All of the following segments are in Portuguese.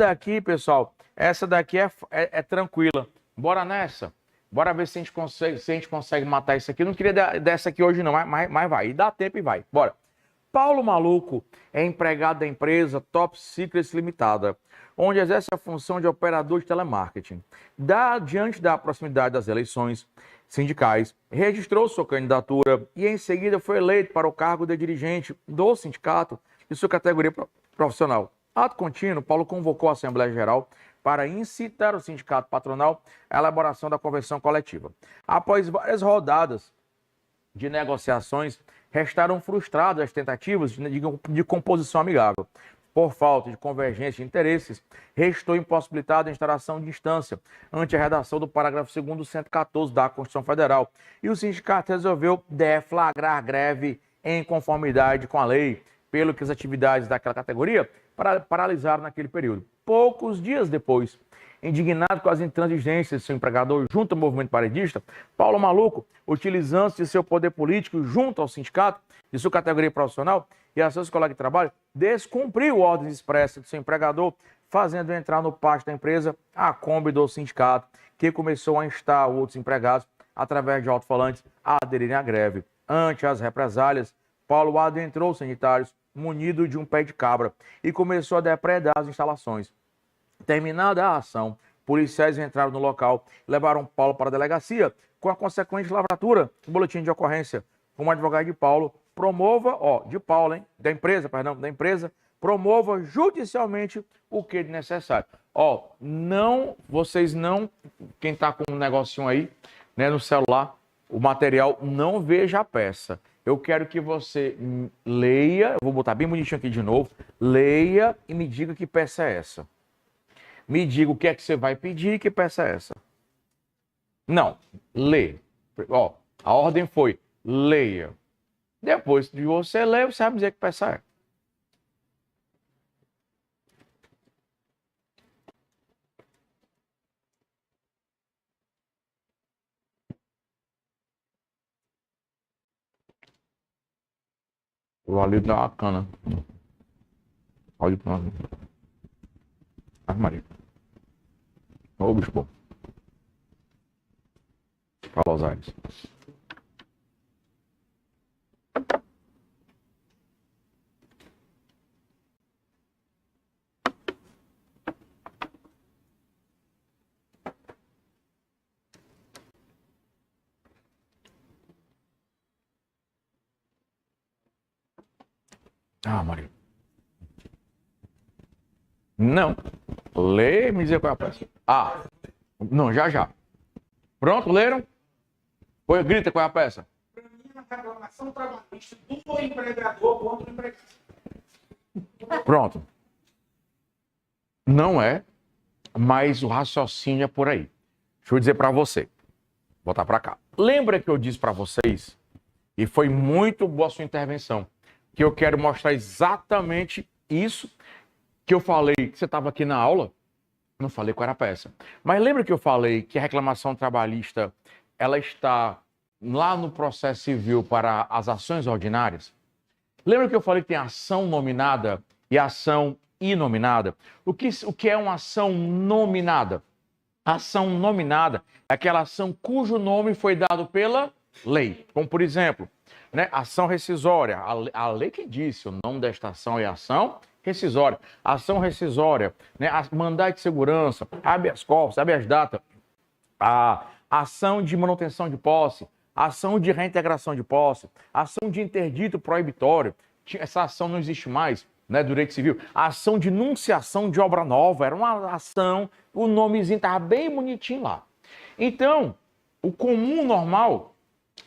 daqui, pessoal, essa daqui é tranquila. Bora nessa. Bora ver se a gente consegue matar isso aqui. Eu não queria dessa aqui hoje não, mas vai. E dá tempo e vai. Bora. Paulo Maluco é empregado da empresa Top Secrets Limitada, onde exerce a função de operador de telemarketing. Diante da proximidade das eleições sindicais, registrou sua candidatura e em seguida foi eleito para o cargo de dirigente do sindicato de sua categoria profissional. Ato contínuo, Paulo convocou a Assembleia Geral para incitar o sindicato patronal à elaboração da convenção coletiva. Após várias rodadas de negociações, restaram frustradas as tentativas de composição amigável. Por falta de convergência de interesses, restou impossibilitada a instalação de instância ante a redação do parágrafo 2º do 114 da Constituição Federal, e o sindicato resolveu deflagrar greve em conformidade com a lei, pelo que as atividades daquela categoria paralisaram naquele período. Poucos dias depois, indignado com as intransigências de seu empregador junto ao movimento paredista, Paulo Maluco, utilizando-se de seu poder político junto ao sindicato, de sua categoria profissional e a seus colegas de trabalho, descumpriu ordens expressas de seu empregador, fazendo entrar no pátio da empresa a Kombi do sindicato, que começou a instar outros empregados, através de alto-falantes, a aderirem à greve. Ante as represálias, Paulo adentrou os sanitários, munido de um pé de cabra, e começou a depredar as instalações. Terminada a ação, policiais entraram no local e levaram Paulo para a delegacia, com a consequente lavratura do boletim de ocorrência. Como advogado de Paulo, da empresa, promova judicialmente o que é necessário. Quem está com um negocinho aí, né, no celular, o material, não veja a peça. Eu quero que você leia, eu vou botar bem bonitinho aqui de novo, leia e me diga que peça é essa. Me diga o que é que você vai pedir e que peça é essa. Não, lê. A ordem foi, leia. Depois de você ler, você vai me dizer que peça é. O ali dá uma cana. Olha pra mim. Ai, Maria. Ô, bicho bom. Fala, Osório. Ah, Maria. Não. Lê, me dizer qual é a peça. Ah, não, já. Pronto, leram? Pois grita qual é a peça. Para mim, é uma reclamação trabalhista do empregador contra o empregado. Pronto. Não é, mas o raciocínio é por aí. Deixa eu dizer para você. Vou botar para cá. Lembra que eu disse para vocês, e foi muito boa a sua intervenção, que eu quero mostrar exatamente isso que eu falei, que você estava aqui na aula, não falei qual era a peça. Mas lembra que eu falei que a reclamação trabalhista, ela está lá no processo civil para as ações ordinárias? Lembra que eu falei que tem ação nominada e ação inominada? O que é uma ação nominada? Ação nominada é aquela ação cujo nome foi dado pela lei. Como, por exemplo, né, ação rescisória. A lei que disse o nome desta ação é ação rescisória. Ação rescisória, né, mandado de segurança, habeas corpus, habeas data, a ação de manutenção de posse, ação de reintegração de posse, ação de interdito proibitório. Essa ação não existe mais, né, do direito civil. A ação de nunciação de obra nova, era uma ação, o nomezinho estava bem bonitinho lá. Então, o comum normal,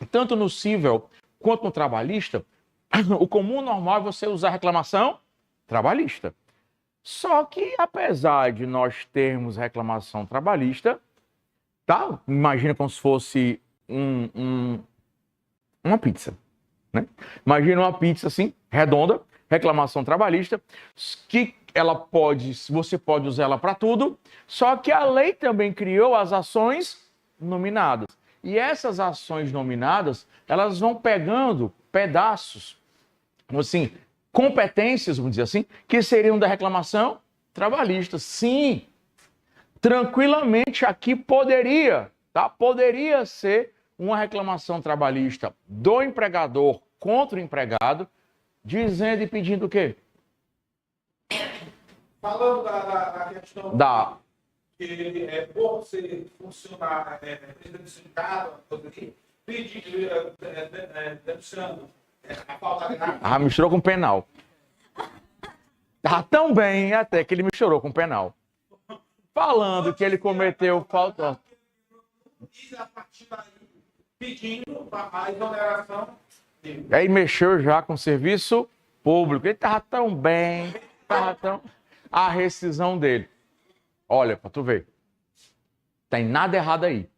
tanto no civil quanto no trabalhista, o comum normal é você usar reclamação trabalhista. Só que, apesar de nós termos reclamação trabalhista, tá? Imagina como se fosse uma pizza, né? Imagina uma pizza assim, redonda, reclamação trabalhista, que você pode usar ela para tudo, só que a lei também criou as ações nominadas. E essas ações nominadas, elas vão pegando pedaços, assim, competências, vamos dizer assim, que seriam da reclamação trabalhista. Sim, tranquilamente aqui poderia, tá? Poderia ser uma reclamação trabalhista do empregador contra o empregado, dizendo e pedindo o quê? Falando da questão Da que por ser funcionário, presidente do sindicato, pedir, denunciando a falta grave. Ah, misturou com penal. Tá tão bem até que ele misturou com penal. Falando que ele cometeu falta. E a partir daí, pedindo a exoneração. Aí mexeu já com o serviço público. Ele tava tão bem, tava tão... A rescisão dele. Olha, pra tu ver. Tem nada errado aí.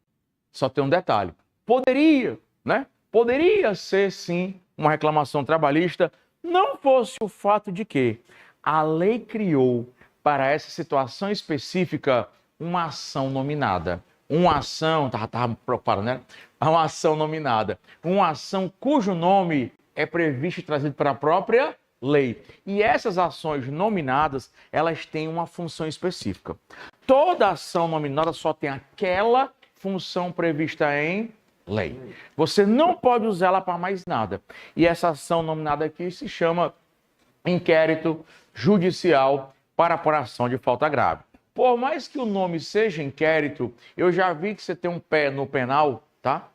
Só tem um detalhe. Poderia, né? Poderia ser, sim, uma reclamação trabalhista, não fosse o fato de que a lei criou para essa situação específica uma ação nominada. Uma ação, tava preocupado, né? Uma ação nominada. Uma ação cujo nome é previsto e trazido para a própria lei. E essas ações nominadas, elas têm uma função específica. Toda ação nominada só tem aquela função prevista em lei. Você não pode usá-la para mais nada. E essa ação nominada aqui se chama inquérito judicial para apuração de falta grave. Por mais que o nome seja inquérito, eu já vi que você tem um pé no penal, tá?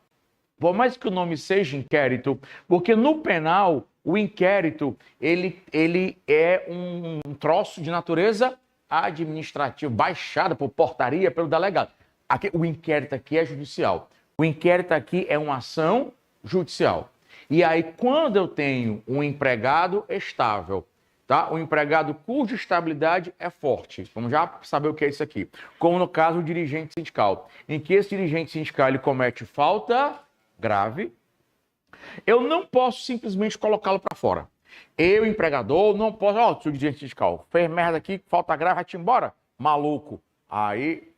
Por mais que o nome seja inquérito, porque no penal, o inquérito, ele é um troço de natureza administrativa, baixada por portaria pelo delegado. Aqui, o inquérito aqui é judicial. O inquérito aqui é uma ação judicial. E aí, quando eu tenho um empregado estável, tá? Um empregado cuja estabilidade é forte. Vamos já saber o que é isso aqui. Como no caso do dirigente sindical, em que esse dirigente sindical ele comete falta grave, eu não posso simplesmente colocá-lo para fora. Eu, empregador, não posso... Ó, o dirigente sindical fez merda aqui, falta grave, vai-te embora. Maluco. Aí,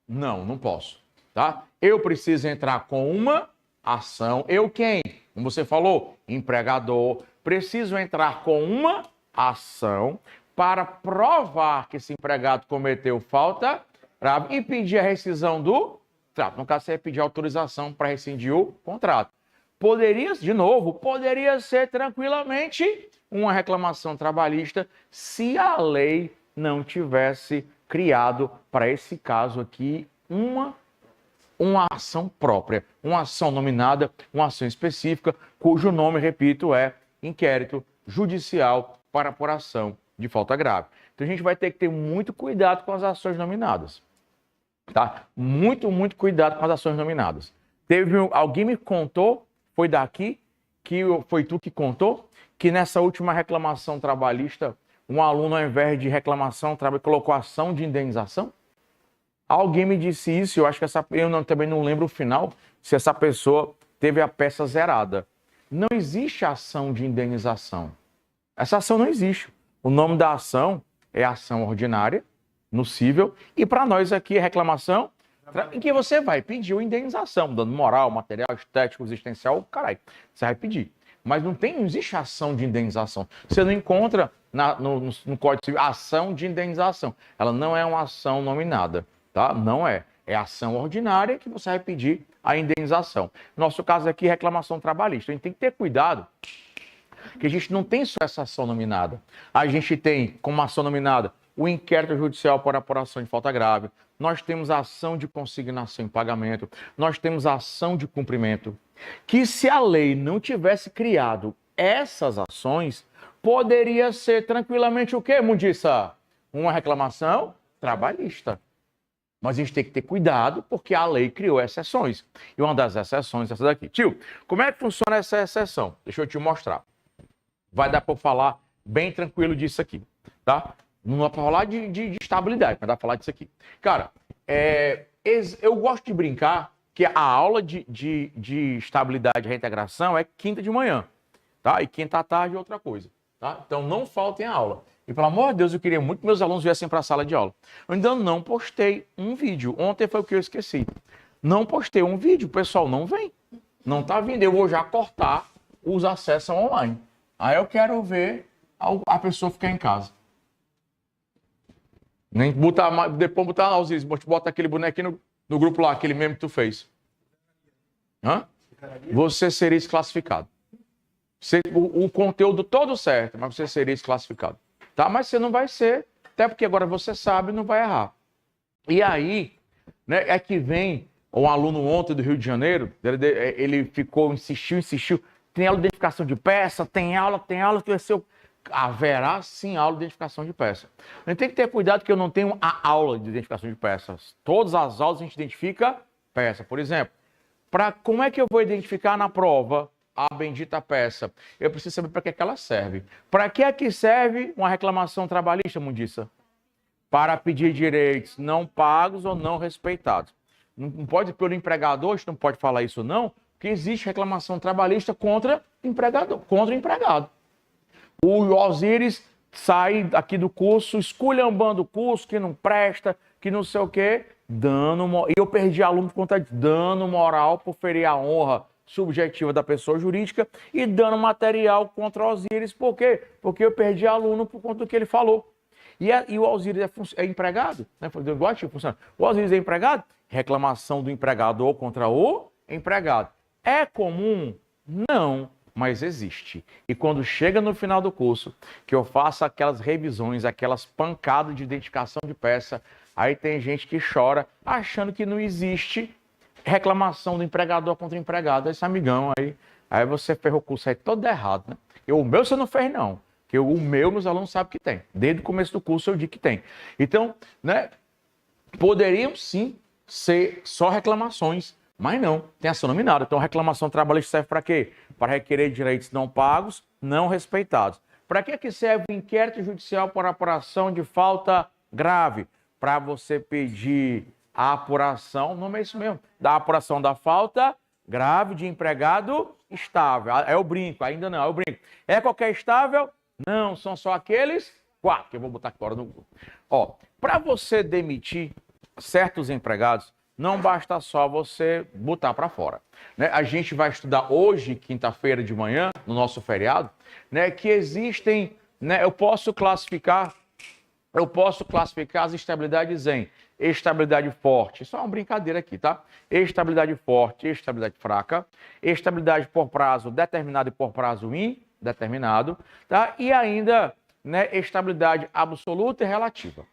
não posso. Tá? Eu preciso entrar com uma ação. Eu quem? Como você falou, empregador. Preciso entrar com uma ação para provar que esse empregado cometeu falta grave e pedir a rescisão do contrato. No caso, você pedir autorização para rescindir o contrato. Poderia, de novo, poderia ser tranquilamente uma reclamação trabalhista se a lei não tivesse criado para esse caso aqui uma ação própria, uma ação nominada, uma ação específica, cujo nome, repito, é inquérito judicial para apuração de falta grave. Então a gente vai ter que ter muito cuidado com as ações nominadas, tá? Muito cuidado com as ações nominadas. Alguém me contou, foi daqui, que foi tu que contou, que nessa última reclamação trabalhista, um aluno, ao invés de reclamação, colocou ação de indenização? Alguém me disse isso, eu acho que também não lembro o final, se essa pessoa teve a peça zerada. Não existe ação de indenização. Essa ação não existe. O nome da ação é ação ordinária, nocível, e para nós aqui é reclamação, em que você vai pedir uma indenização, dano moral, material, estético, existencial, caralho, você vai pedir. Mas não existe ação de indenização. Você não encontra no Código Civil ação de indenização. Ela não é uma ação nominada. Tá? Não é. É ação ordinária que você vai pedir a indenização. Nosso caso aqui é reclamação trabalhista. A gente tem que ter cuidado, que a gente não tem só essa ação nominada. A gente tem, como ação nominada, o inquérito judicial por apuração de falta grave. Nós temos a ação de consignação em pagamento. Nós temos a ação de cumprimento. Que se a lei não tivesse criado essas ações, poderia ser tranquilamente o quê, Mundiça? Uma reclamação trabalhista. Mas a gente tem que ter cuidado, porque a lei criou exceções. E uma das exceções é essa daqui. Tio, como é que funciona essa exceção? Deixa eu te mostrar. Vai dar para falar bem tranquilo disso aqui, tá? Não dá para falar de estabilidade, mas dá para falar disso aqui. Cara, eu gosto de brincar que a aula de estabilidade e reintegração é quinta de manhã, tá? E quinta à tarde é outra coisa, tá? Então não faltem a aula. E pelo amor de Deus, eu queria muito que meus alunos viessem para a sala de aula. Eu ainda não postei um vídeo. Ontem foi o que eu esqueci. Não postei um vídeo, o pessoal não vem. Não está vindo. Eu vou já cortar os acessos online. Aí eu quero ver a pessoa ficar em casa. Nem botar, depois botar lá, Osiris, bota aquele bonequinho no grupo lá, aquele meme que tu fez. Hã? Você seria desclassificado. O conteúdo todo certo, mas você seria desclassificado. Tá? Mas você não vai ser, até porque agora você sabe e não vai errar. E aí, né, é que vem um aluno ontem do Rio de Janeiro, ele ficou, insistiu. Tem aula de identificação de peça, tem aula que vai ser... Haverá sim aula de identificação de peça. A gente tem que ter cuidado que eu não tenho a aula de identificação de peças. Todas as aulas a gente identifica peça. Por exemplo, como é que eu vou identificar na prova a bendita peça? Eu preciso saber para que ela serve. Para que é que serve uma reclamação trabalhista, Mundiça? Para pedir direitos não pagos ou não respeitados. Não pode, pelo empregador, a gente não pode falar isso não, porque existe reclamação trabalhista contra o empregado. O Osiris sai aqui do curso, esculhambando o curso, que não presta, que não sei o quê, e eu perdi aluno por conta de dano moral por ferir a honra subjetiva da pessoa jurídica e dano material contra o Osiris. Por quê? Porque eu perdi aluno por conta do que ele falou. E o Osiris é empregado, né? O Osiris é empregado? Reclamação do empregador contra o empregado. É comum? Não. Mas existe. E quando chega no final do curso, que eu faço aquelas revisões, aquelas pancadas de identificação de peça, aí tem gente que chora achando que não existe reclamação do empregador contra o empregado. Esse amigão aí você ferrou o curso aí todo errado, né? O meu você não fez não, porque o meu meus alunos sabem que tem. Desde o começo do curso eu digo que tem. Então, né, poderiam sim ser só reclamações, mas não, tem ação nominada. Então, reclamação trabalhista serve para quê? Para requerer direitos não pagos, não respeitados. Para que serve o inquérito judicial por apuração de falta grave? Para você pedir a apuração, não é isso mesmo, da apuração da falta grave de empregado estável. É o brinco, ainda não, é o brinco. É qualquer estável? Não, são só aqueles 4, que eu vou botar aqui fora no grupo. Ó, para você demitir certos empregados, não basta só você botar para fora, né? A gente vai estudar hoje, quinta-feira de manhã, no nosso feriado, né, que existem, né, eu posso classificar as estabilidades em estabilidade forte, isso é uma brincadeira aqui, tá? Estabilidade forte, estabilidade fraca, estabilidade por prazo determinado e por prazo indeterminado, tá? E ainda, né, estabilidade absoluta e relativa.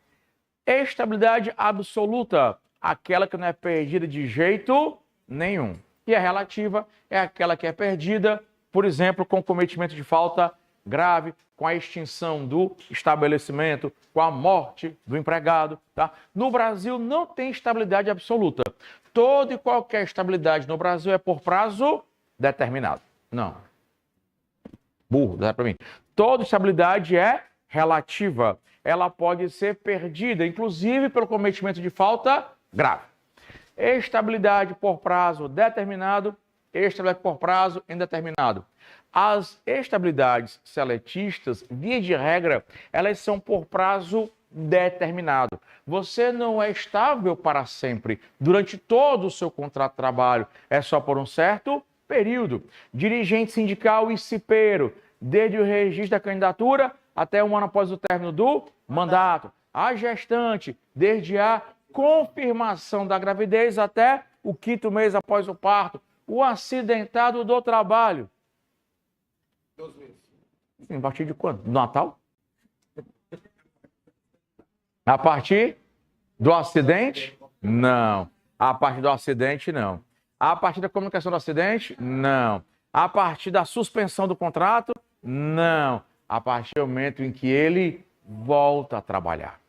Estabilidade absoluta, aquela que não é perdida de jeito nenhum. E a relativa é aquela que é perdida, por exemplo, com cometimento de falta grave, com a extinção do estabelecimento, com a morte do empregado. Tá? No Brasil não tem estabilidade absoluta. Toda e qualquer estabilidade no Brasil é por prazo determinado. Não. Burro, dá para mim. Toda estabilidade é relativa. Ela pode ser perdida, inclusive pelo cometimento de falta grave. Estabilidade por prazo determinado, estabilidade por prazo indeterminado. As estabilidades seletistas, via de regra, elas são por prazo determinado. Você não é estável para sempre. Durante todo o seu contrato de trabalho, é só por um certo período. Dirigente sindical e cipeiro, desde o registro da candidatura até um ano após o término do mandato. A gestante, desde a confirmação da gravidez até o 5º mês após o parto. O acidentado do trabalho. 12 meses. A partir de quando? Do Natal? A partir do acidente? Não. A partir do acidente, não. A partir da comunicação do acidente? Não. A partir da suspensão do contrato? Não. A partir do momento em que ele volta a trabalhar.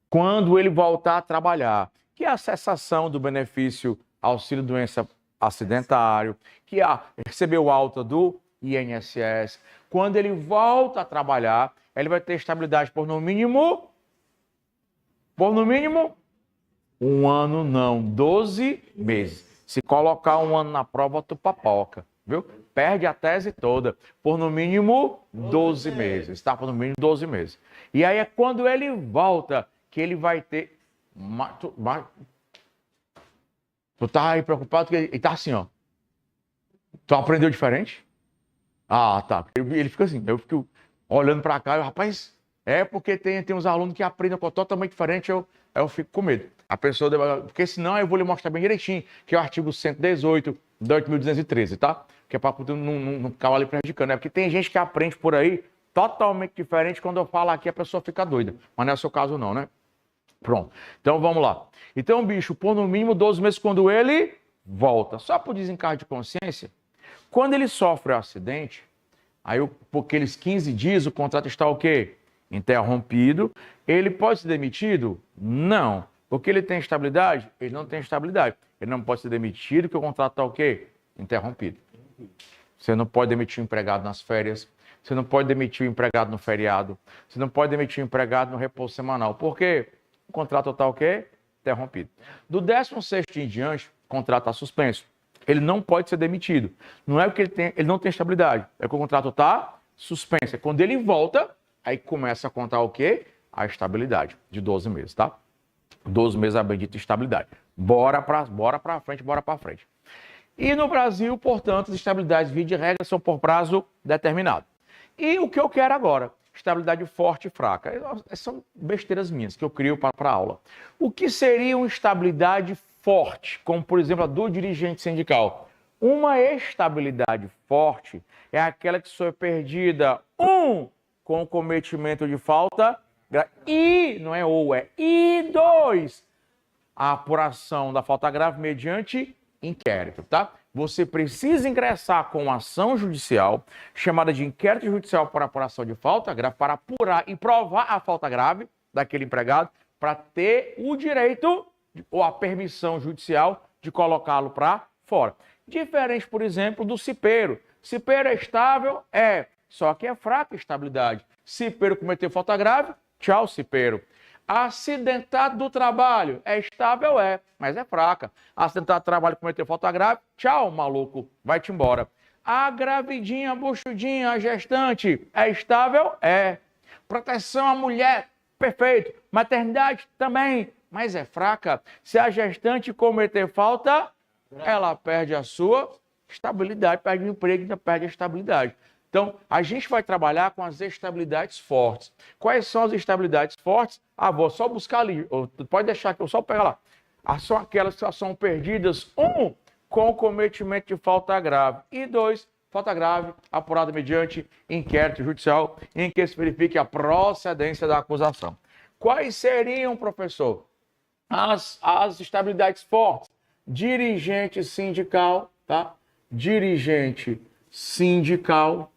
Quando ele voltar a trabalhar, que é a cessação do benefício auxílio-doença acidentário, que recebeu alta do INSS. Quando ele volta a trabalhar, ele vai ter estabilidade por no mínimo 1 ano, não, 12 meses. Se colocar 1 ano na prova, tu papoca, viu? Perde a tese toda, por no mínimo 12 meses, tá? Por no mínimo 12 meses. E aí é quando ele volta que ele vai ter... Tu tá aí preocupado, que ele tá assim, ó. Tu aprendeu diferente? Ah, tá. Ele fica assim, eu fico olhando pra cá, rapaz, É porque tem uns alunos que aprendem com totalmente diferente, eu fico com medo. A pessoa, porque senão eu vou lhe mostrar bem direitinho, que é o artigo 118 de 8.213, tá? Que é para não ficar ali prejudicando. É porque tem gente que aprende por aí totalmente diferente, quando eu falo aqui a pessoa fica doida. Mas não é o seu caso não, né? Pronto. Então vamos lá. Então, bicho, por no mínimo 12 meses quando ele volta. Só por desencargo de consciência, quando ele sofre um acidente, aí por aqueles 15 dias o contrato está o quê? Interrompido. Ele pode ser demitido? Não. Porque ele tem estabilidade? Ele não tem estabilidade. Ele não pode ser demitido porque o contrato está o quê? Interrompido. Você não pode demitir o empregado nas férias. Você não pode demitir o empregado no feriado. Você não pode demitir o empregado no repouso semanal. Por quê? O contrato está o quê? Interrompido. Do 16º em diante, o contrato está suspenso. Ele não pode ser demitido. Não é porque ele não tem estabilidade. É que o contrato está suspenso. Quando ele volta, aí começa a contar o quê? A estabilidade de 12 meses, tá? 12 meses a bendita estabilidade. Bora para frente. E no Brasil, portanto, as estabilidades, via de regra, são por prazo determinado. E o que eu quero agora? Estabilidade forte e fraca. São besteiras minhas que eu crio para a aula. O que seria uma estabilidade forte, como por exemplo a do dirigente sindical? Uma estabilidade forte é aquela que só é perdida, com o cometimento de falta, e, não é ou, é e 2, a apuração da falta grave mediante inquérito, tá? Você precisa ingressar com ação judicial, chamada de inquérito judicial por apuração de falta grave, para apurar e provar a falta grave daquele empregado, para ter o direito ou a permissão judicial de colocá-lo para fora. Diferente, por exemplo, do cipeiro. Cipeiro é estável? É. Só que é fraca a estabilidade. Cipeiro cometeu falta grave? Tchau, cipeiro. Acidentado do trabalho, é estável? É, mas é fraca. Acidentado do trabalho, cometeu falta grave? Tchau, maluco, vai-te embora. A gravidinha, a buchudinha, a gestante, é estável? É. Proteção à mulher, perfeito. Maternidade, também, mas é fraca. Se a gestante cometer falta, ela perde a sua estabilidade, perde o emprego e ainda perde a estabilidade. Então, a gente vai trabalhar com as estabilidades fortes. Quais são as estabilidades fortes? Vou só buscar ali. Pode deixar que eu só pego lá. São aquelas que são perdidas, com o cometimento de falta grave. E 2, falta grave apurada mediante inquérito judicial em que se verifique a procedência da acusação. Quais seriam, professor, as estabilidades fortes? Dirigente sindical, tá? Dirigente sindical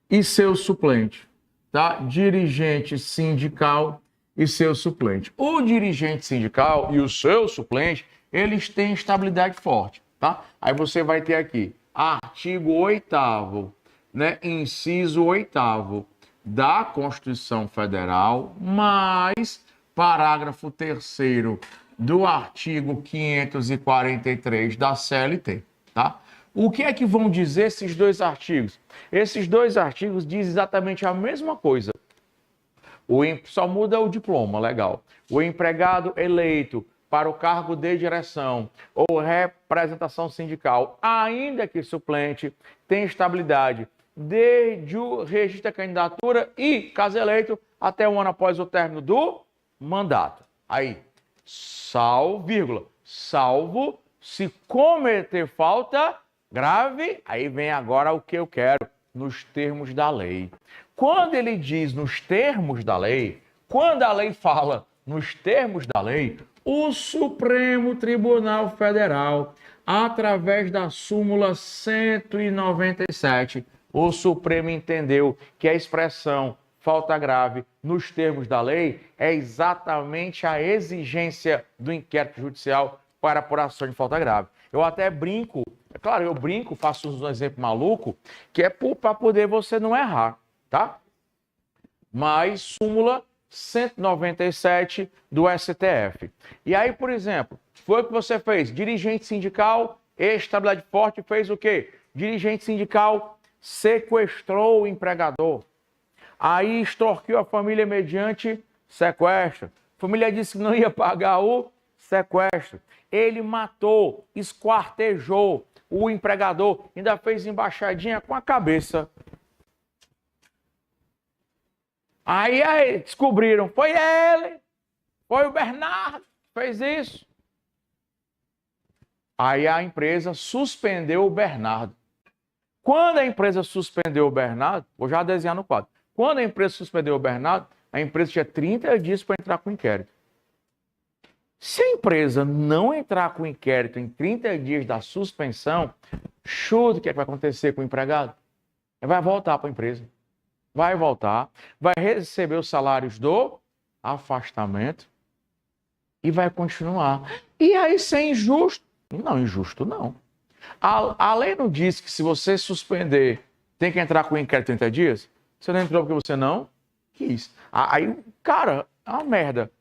e seu suplente, tá? Dirigente sindical e seu suplente. O dirigente sindical e o seu suplente, eles têm estabilidade forte, tá? Aí você vai ter aqui, artigo 8º, né? Inciso 8º da Constituição Federal, mais parágrafo 3º do artigo 543 da CLT, tá? O que é que vão dizer esses dois artigos? Esses dois artigos dizem exatamente a mesma coisa. Só muda o diploma, legal. O empregado eleito para o cargo de direção ou representação sindical, ainda que suplente, tem estabilidade desde o registro da candidatura e, caso eleito, até um ano após o término do mandato. Aí, salvo se cometer falta grave, aí vem agora o que eu quero, nos termos da lei. Quando ele diz nos termos da lei, quando a lei fala nos termos da lei, o Supremo Tribunal Federal, através da súmula 197, o Supremo entendeu que a expressão falta grave nos termos da lei é exatamente a exigência do inquérito judicial para apuração de falta grave. Eu até brinco, é claro, eu brinco, faço um exemplo maluco, que é para poder você não errar, tá? Mas súmula 197 do STF. E aí, por exemplo, foi o que você fez? Dirigente sindical, estabilidade forte, fez o quê? Dirigente sindical sequestrou o empregador. Aí extorquiu a família mediante sequestro. A família disse que não ia pagar o sequestro. Ele matou, esquartejou o empregador, ainda fez embaixadinha com a cabeça. Aí descobriram, foi ele, foi o Bernardo que fez isso. Aí a empresa suspendeu o Bernardo. Quando a empresa suspendeu o Bernardo, vou já desenhar no quadro. Quando a empresa suspendeu o Bernardo, a empresa tinha 30 dias para entrar com o inquérito. Se a empresa não entrar com o inquérito em 30 dias da suspensão, chuta o que vai acontecer com o empregado? Ele vai voltar para a empresa. Vai voltar, vai receber os salários do afastamento e vai continuar. E aí ser injusto? Não, injusto não. A lei não diz que se você suspender, tem que entrar com o inquérito em 30 dias? Você não entrou porque você não quis. Aí, cara, é uma merda.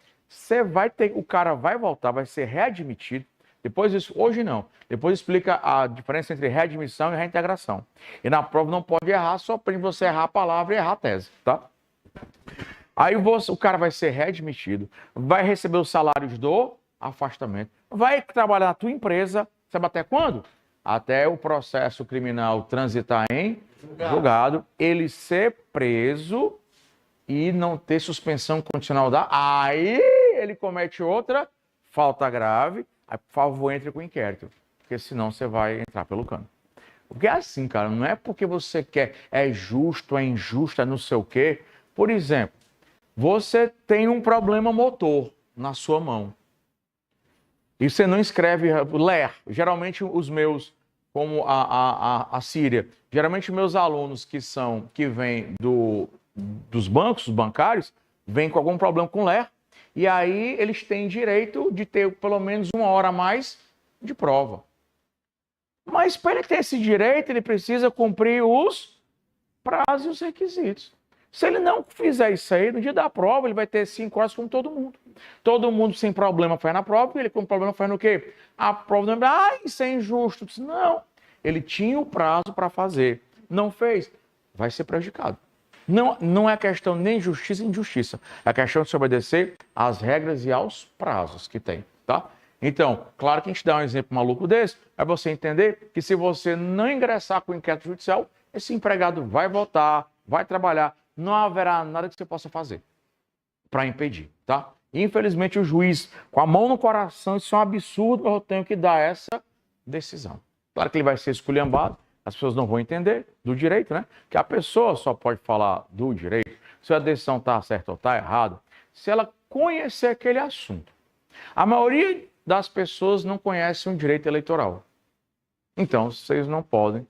O cara vai voltar, vai ser readmitido. Depois disso, hoje não. Depois explica a diferença entre readmissão e reintegração. E na prova não pode errar, só para você errar a palavra e errar a tese, tá? Aí o cara vai ser readmitido, vai receber os salários do afastamento, vai trabalhar na tua empresa, sabe até quando? Até o processo criminal transitar em julgado, ele ser preso e não ter suspensão condicional aí ele comete outra falta grave, aí por favor entre com o inquérito, porque senão você vai entrar pelo cano. Porque é assim, cara, não é porque você quer, é justo, é injusto, é não sei o quê. Por exemplo, você tem um problema motor na sua mão e você não escreve ler. Geralmente os meus, como a Síria, geralmente meus alunos que vêm dos bancos bancários, vêm com algum problema com ler, e aí eles têm direito de ter pelo menos 1 hora a mais de prova. Mas para ele ter esse direito, ele precisa cumprir os prazos e os requisitos. Se ele não fizer isso aí, no dia da prova, ele vai ter 5 horas como todo mundo. Todo mundo sem problema faz na prova, e ele com problema faz no quê? A prova não é, isso é injusto. Não, ele tinha o prazo para fazer, não fez, vai ser prejudicado. Não é questão nem justiça nem injustiça. É questão de se obedecer às regras e aos prazos que tem, tá? Então, claro que a gente dá um exemplo maluco desse, é você entender que se você não ingressar com o inquérito judicial, esse empregado vai voltar, vai trabalhar, não haverá nada que você possa fazer para impedir, tá? Infelizmente, o juiz, com a mão no coração, isso é um absurdo, mas eu tenho que dar essa decisão. Claro que ele vai ser esculhambado, as pessoas não vão entender do direito, né? Que a pessoa só pode falar do direito se a decisão está certa ou está errada, se ela conhecer aquele assunto. A maioria das pessoas não conhecem o direito eleitoral. Então, vocês não podem,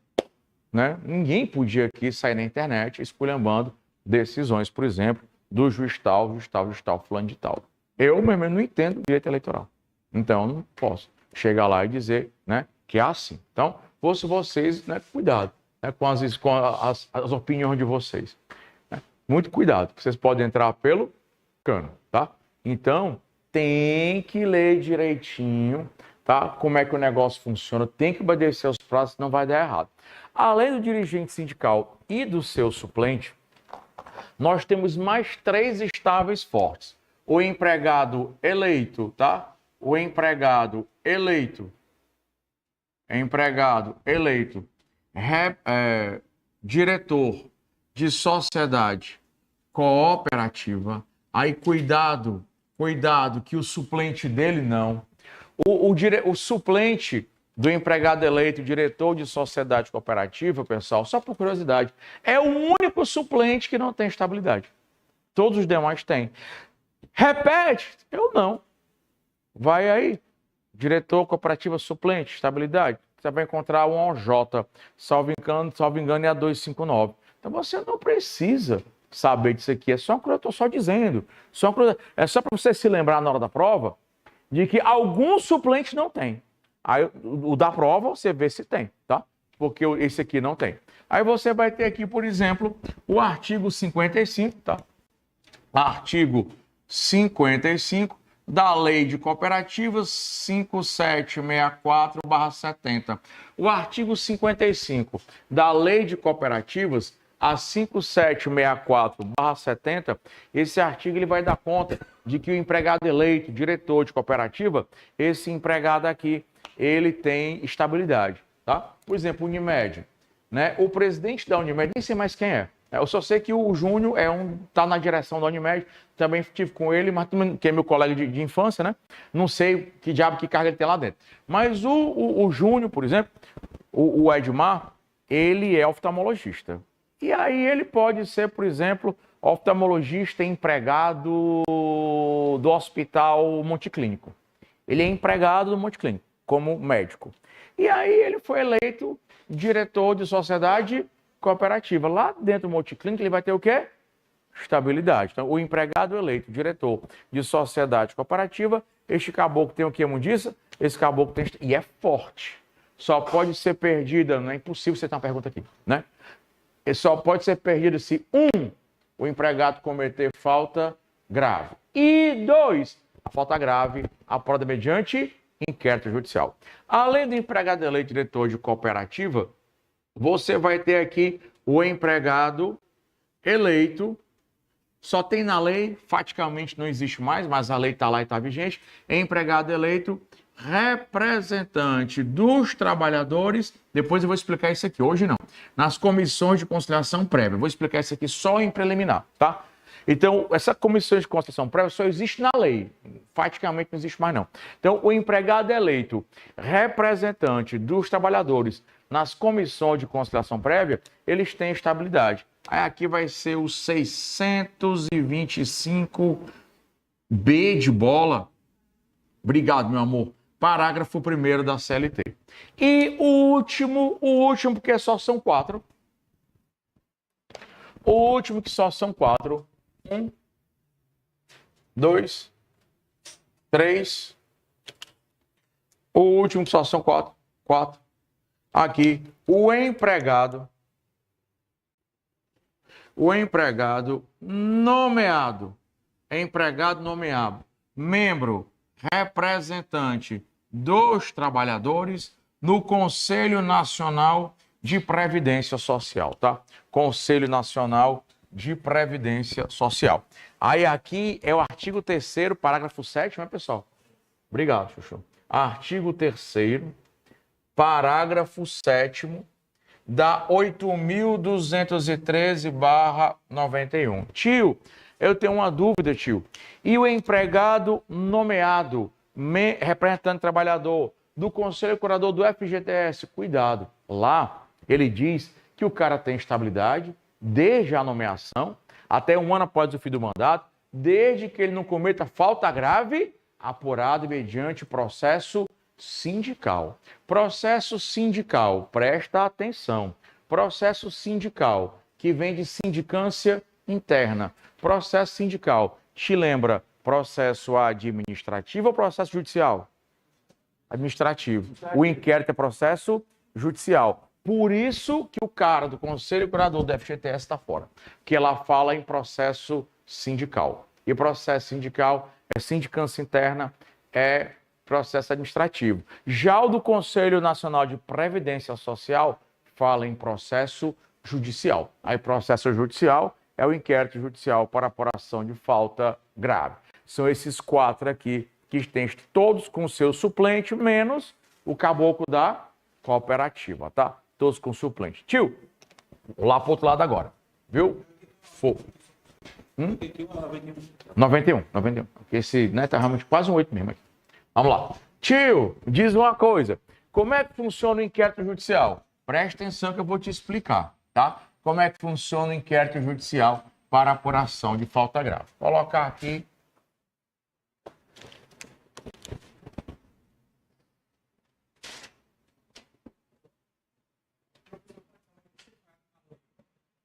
né? Ninguém podia aqui sair na internet esculhambando decisões, por exemplo, do juiz tal, fulano de tal. Eu mesmo não entendo direito eleitoral. Então, não posso chegar lá e dizer, né, que é assim. Então, fosse vocês, né, cuidado, né, com as opiniões de vocês. Né? Muito cuidado, que vocês podem entrar pelo cano, tá? Então, tem que ler direitinho, tá? Como é que o negócio funciona, tem que obedecer aos prazos, senão vai dar errado. Além do dirigente sindical e do seu suplente, nós temos mais 3 estáveis fortes. O empregado eleito, tá? O empregado eleito, diretor de sociedade cooperativa. Aí cuidado que o suplente dele não. O suplente do empregado eleito, diretor de sociedade cooperativa, pessoal, só por curiosidade, é o único suplente que não tem estabilidade. Todos os demais têm. Repete? Eu não. Vai aí. Diretor cooperativa suplente, estabilidade. Você vai encontrar um OJ, salvo engano, é a 259. Então você não precisa saber disso aqui. É só o que eu estou só dizendo. É só para você se lembrar na hora da prova de que alguns suplentes não tem. Aí o da prova você vê se tem, tá? Porque esse aqui não tem. Aí você vai ter aqui, por exemplo, o artigo 55, tá? Artigo 55 da Lei de Cooperativas 5764/70. O artigo 55 da Lei de Cooperativas, a 5764/70, esse artigo ele vai dar conta de que o empregado eleito, diretor de cooperativa, esse empregado aqui, ele tem estabilidade, tá? Por exemplo, Unimed, né? O presidente da Unimed, nem sei mais quem é, Eu só sei que o Júnior tá na direção da Unimed, também estive com ele, mas que é meu colega de infância, né? Não sei que diabo, que carga ele tem lá dentro. Mas o Júnior, por exemplo, o Edmar, ele é oftalmologista. E aí ele pode ser, por exemplo, oftalmologista empregado do Hospital Monticlínico. Ele é empregado do Monticlínico, como médico. E aí ele foi eleito diretor de sociedade cooperativa. Lá dentro do Monticlínico ele vai ter o quê? Estabilidade. Então, o empregado eleito diretor de sociedade cooperativa, este caboclo tem o que, mundiça? Esse caboclo tem... E é forte. Só pode ser perdida, não é impossível você ter uma pergunta aqui, né? Ele só pode ser perdido se, o empregado cometer falta grave. E 2, a falta grave apurada mediante inquérito judicial. Além do empregado eleito diretor de cooperativa, você vai ter aqui o empregado eleito, só tem na lei, faticamente não existe mais, mas a lei está lá e está vigente, empregado eleito representante dos trabalhadores, depois eu vou explicar isso aqui, hoje não, nas comissões de conciliação prévia, vou explicar isso aqui só em preliminar, tá? Então, essa comissão de conciliação prévia só existe na lei, faticamente não existe mais não. Então, o empregado eleito representante dos trabalhadores nas comissões de conciliação prévia, eles têm estabilidade. Aí aqui vai ser o 625B de bola. Obrigado, meu amor. Parágrafo 1º da CLT. E o último, porque só são 4. O último que só são 4. 1, 2, 3. O último que só são 4. Aqui, o empregado nomeado, membro representante dos trabalhadores no Conselho Nacional de Previdência Social, tá? Conselho Nacional de Previdência Social. Aí aqui é o artigo 3º, parágrafo 7º, né, pessoal? Obrigado, Chuchu. Artigo 3º, parágrafo 7º da 8.213/91. Tio, eu tenho uma dúvida, tio. E o empregado nomeado, representante trabalhador, do Conselho Curador do FGTS, cuidado. Lá, ele diz que o cara tem estabilidade desde a nomeação, até 1 ano após o fim do mandato, desde que ele não cometa falta grave, apurado mediante processo sindical. Processo sindical, presta atenção. Processo sindical, que vem de sindicância interna. Processo sindical, te lembra processo administrativo ou processo judicial? Administrativo. O inquérito é processo judicial. Por isso que o cara do Conselho Curador do FGTS está fora. Porque ela fala em processo sindical. E processo sindical é sindicância interna, é processo administrativo. Já o do Conselho Nacional de Previdência Social fala em processo judicial. Aí processo judicial é o inquérito judicial para apuração de falta grave. São esses 4 aqui que tem todos com seu suplente, menos o caboclo da cooperativa, tá? Todos com suplente. Tio, vou lá pro outro lado agora, viu? 91. Esse, né, tá realmente quase um 8 mesmo aqui. Vamos lá. Tio, diz uma coisa. Como é que funciona o inquérito judicial? Presta atenção que eu vou te explicar, tá? Como é que funciona o inquérito judicial para apuração de falta grave. Vou colocar aqui.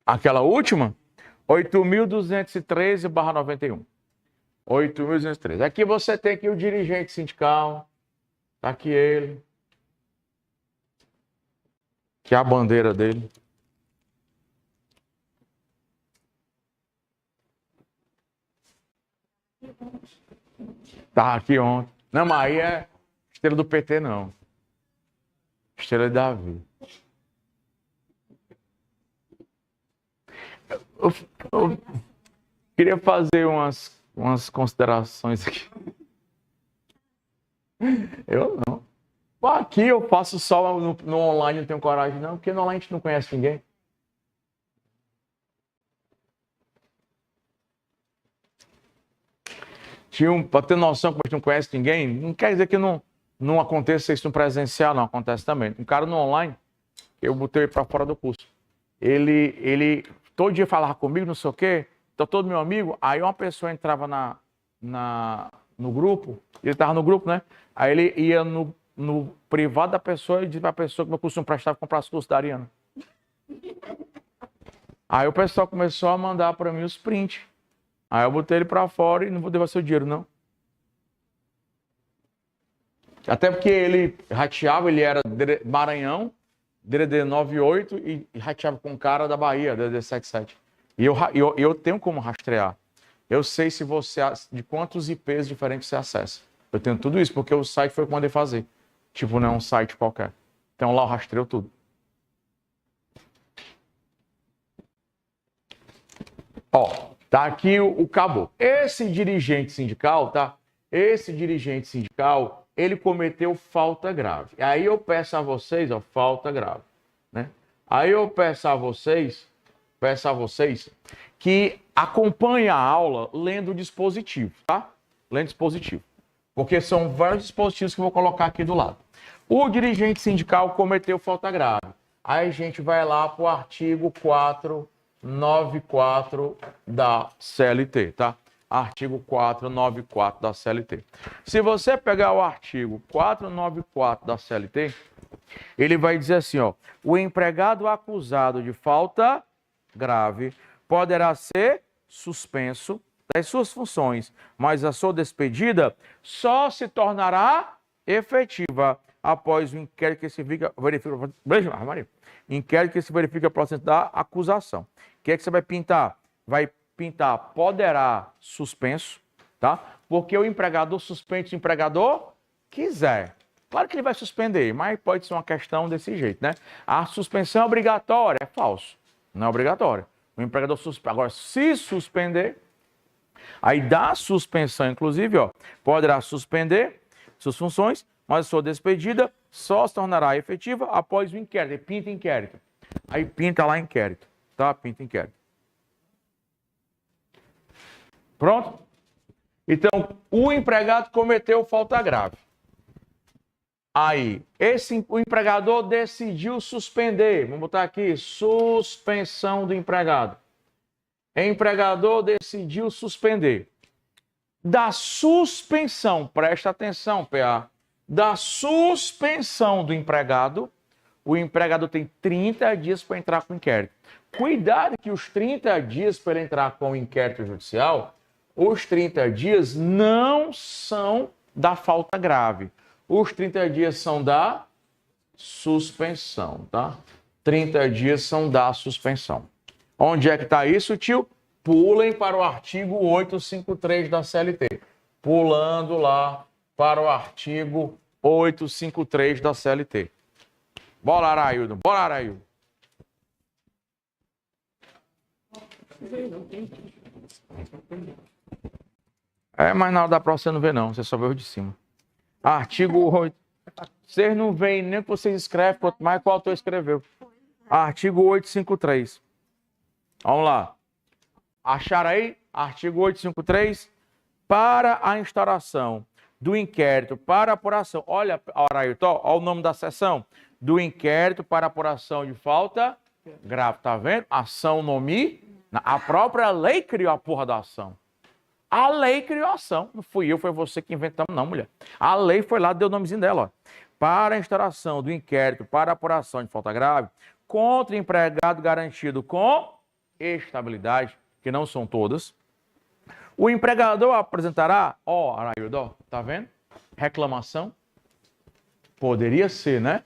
Aquela última? 8.213/91. 8.213. Aqui você tem aqui o dirigente sindical. Tá aqui ele. Que é a bandeira dele. Tá aqui ontem. Não, mas aí é estrela do PT, não. Estrela de Davi. Eu queria fazer umas considerações aqui. Eu não. Aqui eu faço só no online, não tenho coragem não, porque no online a gente não conhece ninguém. Para ter noção que a gente não conhece ninguém, não quer dizer que não aconteça isso no presencial, não acontece também. Um cara no online, eu botei para fora do curso. Ele todo dia falava comigo, não sei o quê, então todo meu amigo, aí uma pessoa entrava no grupo, ele estava no grupo, né? Aí ele ia no privado da pessoa e dizia para a pessoa que meu curso não prestava comprar os cursos da Ariana. Aí o pessoal começou a mandar para mim os prints. Aí eu botei ele para fora e não vou devolver seu dinheiro, não. Até porque ele rateava, ele era Maranhão, DDD 98 e rateava com o cara da Bahia, DDD 77. E eu tenho como rastrear. Eu sei se de quantos IPs diferentes você acessa. Eu tenho tudo isso, porque o site foi o que eu mandei fazer. Tipo, não é um site qualquer. Então lá eu rastreio tudo. Ó, tá aqui o caboclo. Esse dirigente sindical, tá? Esse dirigente sindical, ele cometeu falta grave. Aí eu peço a vocês, ó, falta grave, né? Aí eu peço a vocês que acompanhem a aula lendo o dispositivo, tá? Lendo o dispositivo. Porque são vários dispositivos que eu vou colocar aqui do lado. O dirigente sindical cometeu falta grave. Aí a gente vai lá para o artigo 494 da CLT, tá? Artigo 494 da CLT. Se você pegar o artigo 494 da CLT, ele vai dizer assim, ó, o empregado acusado de falta grave poderá ser suspenso das suas funções, mas a sua despedida só se tornará efetiva após o inquérito que se verifica o processo da acusação. O que é que você vai pintar? Vai pintar poderá suspenso, tá? Porque o empregador suspende se o empregador quiser. Claro que ele vai suspender, mas pode ser uma questão desse jeito, né? A suspensão é obrigatória, é falso. Não é obrigatória. O empregador suspende. Agora, se suspender, aí da suspensão, inclusive, ó, poderá suspender suas funções, mas a sua despedida só se tornará efetiva após o inquérito. Aí pinta inquérito. Aí pinta lá inquérito, tá? Pinta inquérito. Pronto? Então, o empregado cometeu falta grave. Aí, o empregador decidiu suspender. Vamos botar aqui, suspensão do empregado. O empregador decidiu suspender. Da suspensão, presta atenção, PA. Da suspensão do empregado, o empregador tem 30 dias para entrar com o inquérito. Cuidado que os 30 dias para ele entrar com o inquérito judicial, os 30 dias não são da falta grave. Os 30 dias são da suspensão, tá? 30 dias são da suspensão. Onde é que está isso, tio? Pulem para o artigo 853 da CLT. Pulando lá para o artigo 853 da CLT. Bora, Araildo. Bora, Araildo. Mas não dá para você não ver, não. Você só vê o de cima. Artigo 8. Vocês não veem nem o que vocês escrevem, quanto mais qual o autor escreveu. Artigo 853. Vamos lá. Acharam aí? Artigo 853. Para a instauração do inquérito para apuração. Olha, Arailton, olha o nome da seção. Do inquérito para apuração de falta grave. Tá vendo? Ação nome. A própria lei criou a porra da ação. A lei criou a ação. Não fui eu, foi você que inventamos, não, mulher. A lei foi lá, deu o nomezinho dela, ó. Para a instauração do inquérito para apuração de falta grave contra empregado garantido com estabilidade, que não são todas, o empregador apresentará, ó, Araildo, tá vendo? Reclamação. Poderia ser, né?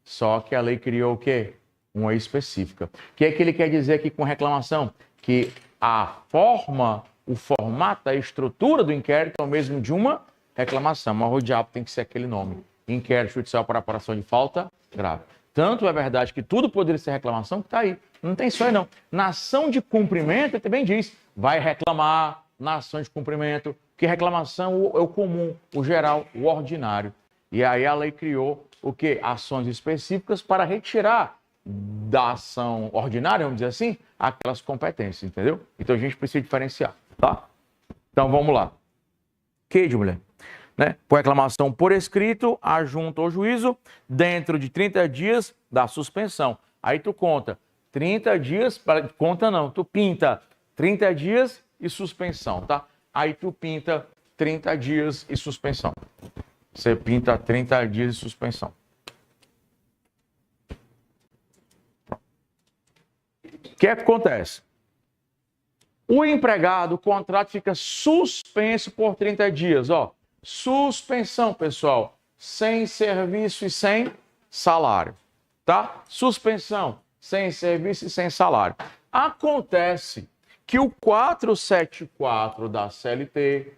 Só que a lei criou o quê? Uma específica. O que é que ele quer dizer aqui com reclamação? Que a forma, o formato, a estrutura do inquérito é o mesmo de uma reclamação. Mas o diabo tem que ser aquele nome. Inquérito judicial para apuração de falta grave. Tanto é verdade que tudo poderia ser reclamação, que está aí. Não tem isso aí, não. Na ação de cumprimento, ele também diz, vai reclamar na ação de cumprimento, que reclamação é o comum, o geral, o ordinário. E aí a lei criou o quê? Ações específicas para retirar da ação ordinária, vamos dizer assim, aquelas competências, entendeu? Então a gente precisa diferenciar, tá? Então vamos lá. Que de mulher? Né? Por reclamação por escrito, ajunta ao juízo, dentro de 30 dias da suspensão. Aí tu conta 30 dias, conta não, tu pinta 30 dias e suspensão, tá? Aí tu pinta 30 dias e suspensão. Você pinta 30 dias de suspensão. O que é que acontece? O empregado, o contrato fica suspenso por 30 dias, ó. Suspensão, pessoal, sem serviço e sem salário, tá? Suspensão, sem serviço e sem salário. Acontece que o 474 da CLT,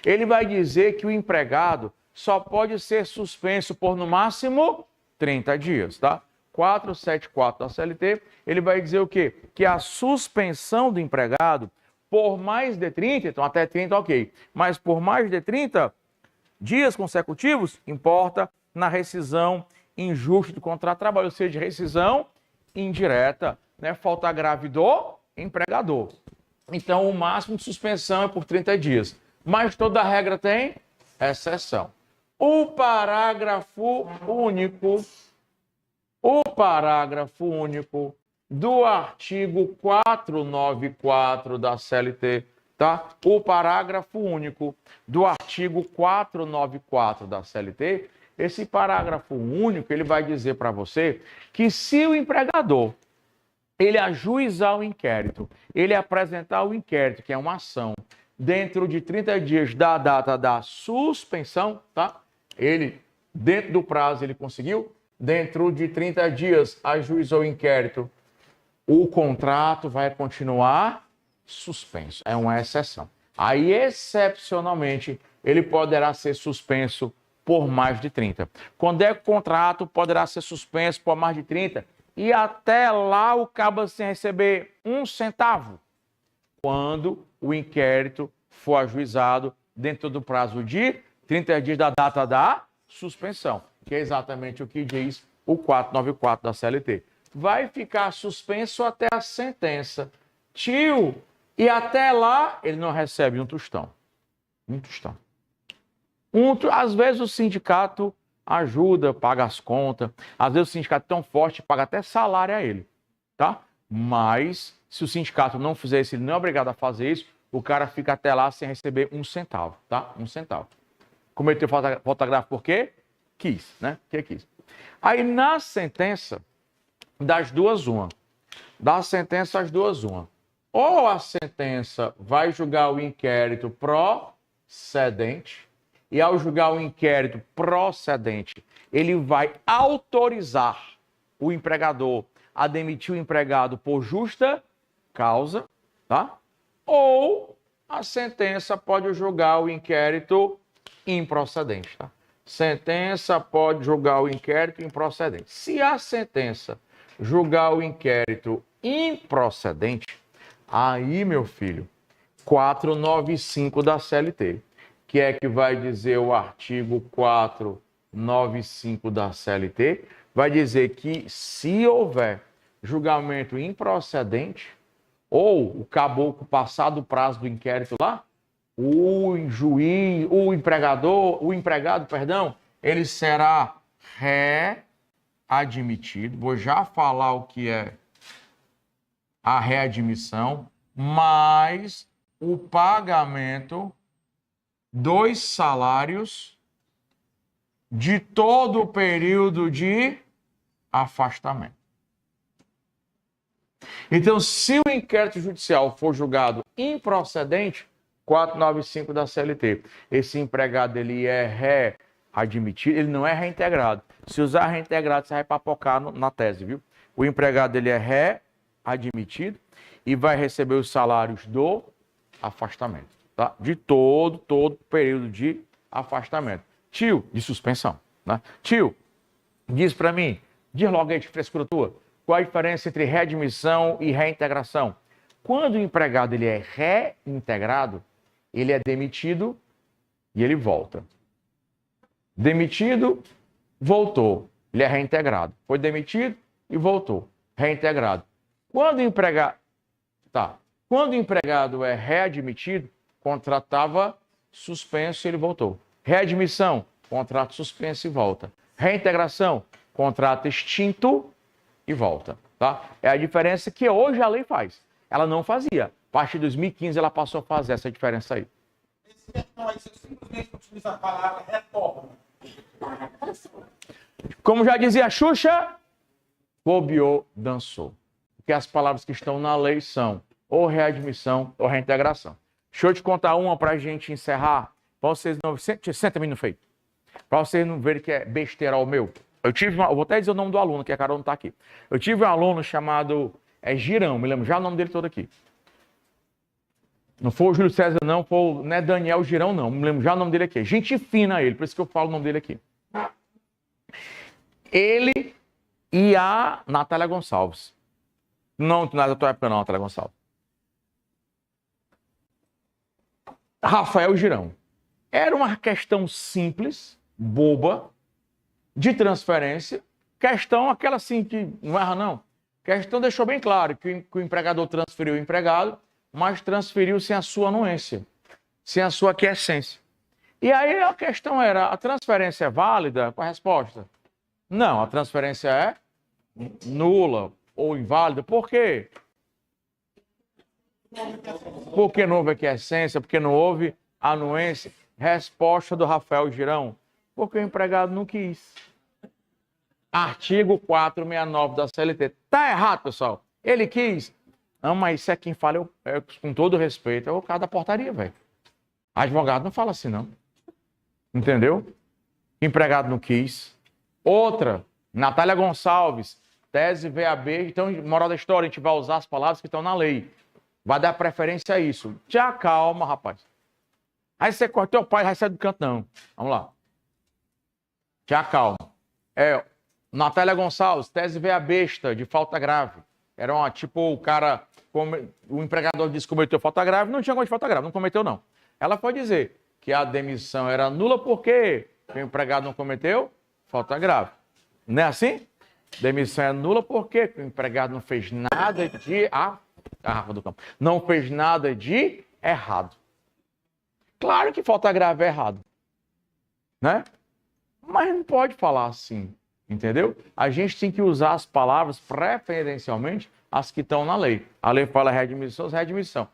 ele vai dizer que o empregado só pode ser suspenso por, no máximo, 30 dias, tá? 474 da CLT, ele vai dizer o quê? Que a suspensão do empregado por mais de 30, então até 30 ok, mas por mais de 30 dias consecutivos, importa na rescisão injusta do contrato de trabalho, ou seja, rescisão indireta, né? Falta grave do empregador. Então, o máximo de suspensão é por 30 dias. Mas toda regra tem exceção. O parágrafo único do artigo 494 da CLT, tá? O parágrafo único do artigo 494 da CLT, esse parágrafo único, ele vai dizer para você que se o empregador, ele ajuizar o inquérito, ele apresentar o inquérito, que é uma ação, dentro de 30 dias da data da suspensão, tá? Ele, dentro do prazo, ele conseguiu, dentro de 30 dias, ajuizou o inquérito, o contrato vai continuar suspenso. É uma exceção. Aí, excepcionalmente, ele poderá ser suspenso por mais de 30. Quando é que o contrato poderá ser suspenso por mais de 30? E até lá o cabo sem receber um centavo, quando o inquérito for ajuizado dentro do prazo de 30 dias da data da suspensão, que é exatamente o que diz o 494 da CLT. Vai ficar suspenso até a sentença. Tio, e até lá ele não recebe um tostão. Um tostão. Às vezes o sindicato ajuda, paga as contas. Às vezes o sindicato é tão forte, paga até salário a ele, tá? Mas se o sindicato não fizer isso, ele não é obrigado a fazer isso, o cara fica até lá sem receber um centavo, tá? Um centavo. Cometeu falta grave por quê? Quis, né? Que quis. Aí na sentença, das duas, uma. Da sentença, as duas, uma. Ou a sentença vai julgar o inquérito procedente, e ao julgar o inquérito procedente, ele vai autorizar o empregador a demitir o empregado por justa causa, tá? Ou a sentença pode julgar o inquérito improcedente, tá? Sentença pode julgar o inquérito improcedente. Se a sentença julgar o inquérito improcedente, aí, meu filho, 495 da CLT, que é que vai dizer o artigo 495 da CLT, vai dizer que se houver julgamento improcedente, ou o caboclo passar do prazo do inquérito lá, o juiz, o empregado, ele será readmitido. Vou já falar o que é a readmissão, mais o pagamento dos salários de todo o período de afastamento. Então, se o inquérito judicial for julgado improcedente, 495 da CLT, esse empregado ele é readmitido, ele não é reintegrado. Se usar reintegrado, você vai papocar na tese, viu? O empregado ele é readmitido e vai receber os salários do afastamento. Tá? De todo período de afastamento. Tio, de suspensão. Né? Tio, diz para mim, diz logo aí de frescura tua, qual a diferença entre readmissão e reintegração? Quando o empregado ele é reintegrado, ele é demitido e ele volta. Demitido, voltou. Ele é reintegrado. Foi demitido e voltou. Reintegrado. Quando o empregado... Tá. Quando o empregado é readmitido, contrato estava suspenso e ele voltou. Readmissão, contrato suspenso e volta. Reintegração, contrato extinto e volta. Tá? É a diferença que hoje a lei faz. Ela não fazia. A partir de 2015 ela passou a fazer essa diferença aí. Esse retorno aí, você simplesmente utiliza a palavra retorno. Como já dizia a Xuxa, bobeou, dançou. Porque as palavras que estão na lei são ou readmissão ou reintegração. Deixa eu te contar uma para a gente encerrar. Para vocês não... Senta-me no feito. Para vocês não verem que é besteira o meu. Eu vou até dizer o nome do aluno, que a Carol não está aqui. Eu tive um aluno chamado Girão, me lembro já o nome dele todo aqui. Não foi o Júlio César, não é Daniel Girão, não. Me lembro já o nome dele aqui. Gente fina ele, por isso que eu falo o nome dele aqui. Ele e a Natália Gonçalves. Não é da tua época, não, Natália Gonçalves. Rafael Girão. Era uma questão simples, boba, de transferência. Questão aquela assim que não erra, não. Questão deixou bem claro que o empregador transferiu o empregado, mas transferiu sem a sua anuência, sem a sua aquiescência. E aí a questão era, a transferência é válida? Com a resposta? Não, a transferência é nula ou inválida. Por quê? Porque não houve aquiescência, porque não houve anuência. Resposta do Rafael Girão. Porque o empregado não quis. Artigo 469 da CLT. Tá errado, pessoal. Ele quis. Não, mas isso é quem fala, com todo respeito, é o cara da portaria, velho. Advogado não fala assim, não. Entendeu? Empregado não quis. Outra, Natália Gonçalves, tese VAB. Então, moral da história, a gente vai usar as palavras que estão na lei. Vai dar preferência a isso. Te acalma, rapaz. Aí você corta teu pai, vai sair do canto, não. Vamos lá. Te acalma. Natália Gonçalves, tese veia besta de falta grave. Era uma, tipo, o cara, o empregador disse que cometeu falta grave, não tinha como de falta grave, não cometeu, não. Ela pode dizer que a demissão era nula porque o empregado não cometeu falta grave. Não é assim? Demissão é nula porque o empregado não fez nada de... garrafa do campo. Não fez nada de errado. Claro que falta grave é errado. Né? Mas não pode falar assim. Entendeu? A gente tem que usar as palavras preferencialmente as que estão na lei. A lei fala readmissão, readmissão.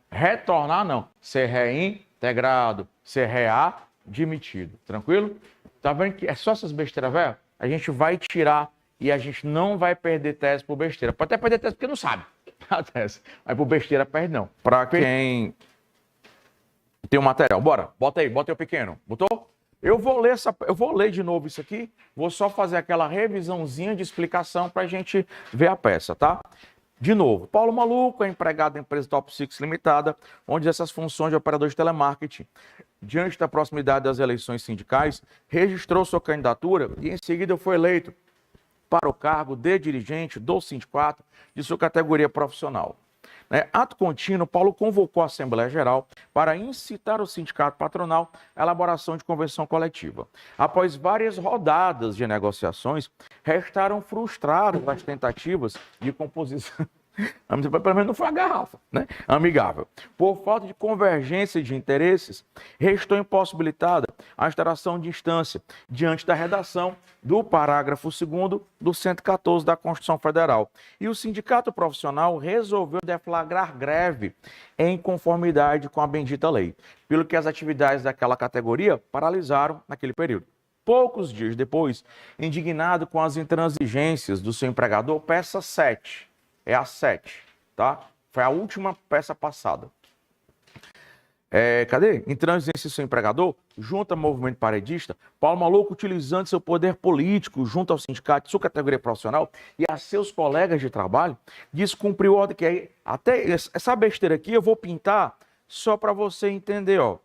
Retornar, não. Ser reintegrado, ser readmitido. Tranquilo? Tá vendo que é só essas besteiras, velho? A gente vai tirar e a gente não vai perder tese por besteira. Pode até perder tese porque não sabe a tese. Mas por besteira perde não. Para quem tem o material. Bora, bota aí o pequeno. Botou? Eu vou ler de novo isso aqui, vou só fazer aquela revisãozinha de explicação para a gente ver a peça, tá? De novo, Paulo Maluco é empregado da empresa Top Six Limitada, onde essas funções de operador de telemarketing, diante da proximidade das eleições sindicais, registrou sua candidatura e em seguida foi eleito para o cargo de dirigente do sindicato de sua categoria profissional. Ato contínuo, Paulo convocou a Assembleia Geral para incitar o sindicato patronal à elaboração de convenção coletiva. Após várias rodadas de negociações, restaram frustradas as tentativas de composição. Pelo menos não foi a garrafa, né? Amigável. Por falta de convergência de interesses, restou impossibilitada a instauração de instância diante da redação do parágrafo 2º do 114 da Constituição Federal. E o sindicato profissional resolveu deflagrar greve em conformidade com a bendita lei, pelo que as atividades daquela categoria paralisaram naquele período. Poucos dias depois, indignado com as intransigências do seu empregador, peça 7. É a 7, tá? Foi a última peça passada. Cadê? Intransigência do seu empregador, junto ao movimento paredista, Paulo Maluco, utilizando seu poder político junto ao sindicato, sua categoria profissional e a seus colegas de trabalho, descumpriu ordem que é... Até essa besteira aqui eu vou pintar só para você entender, ó.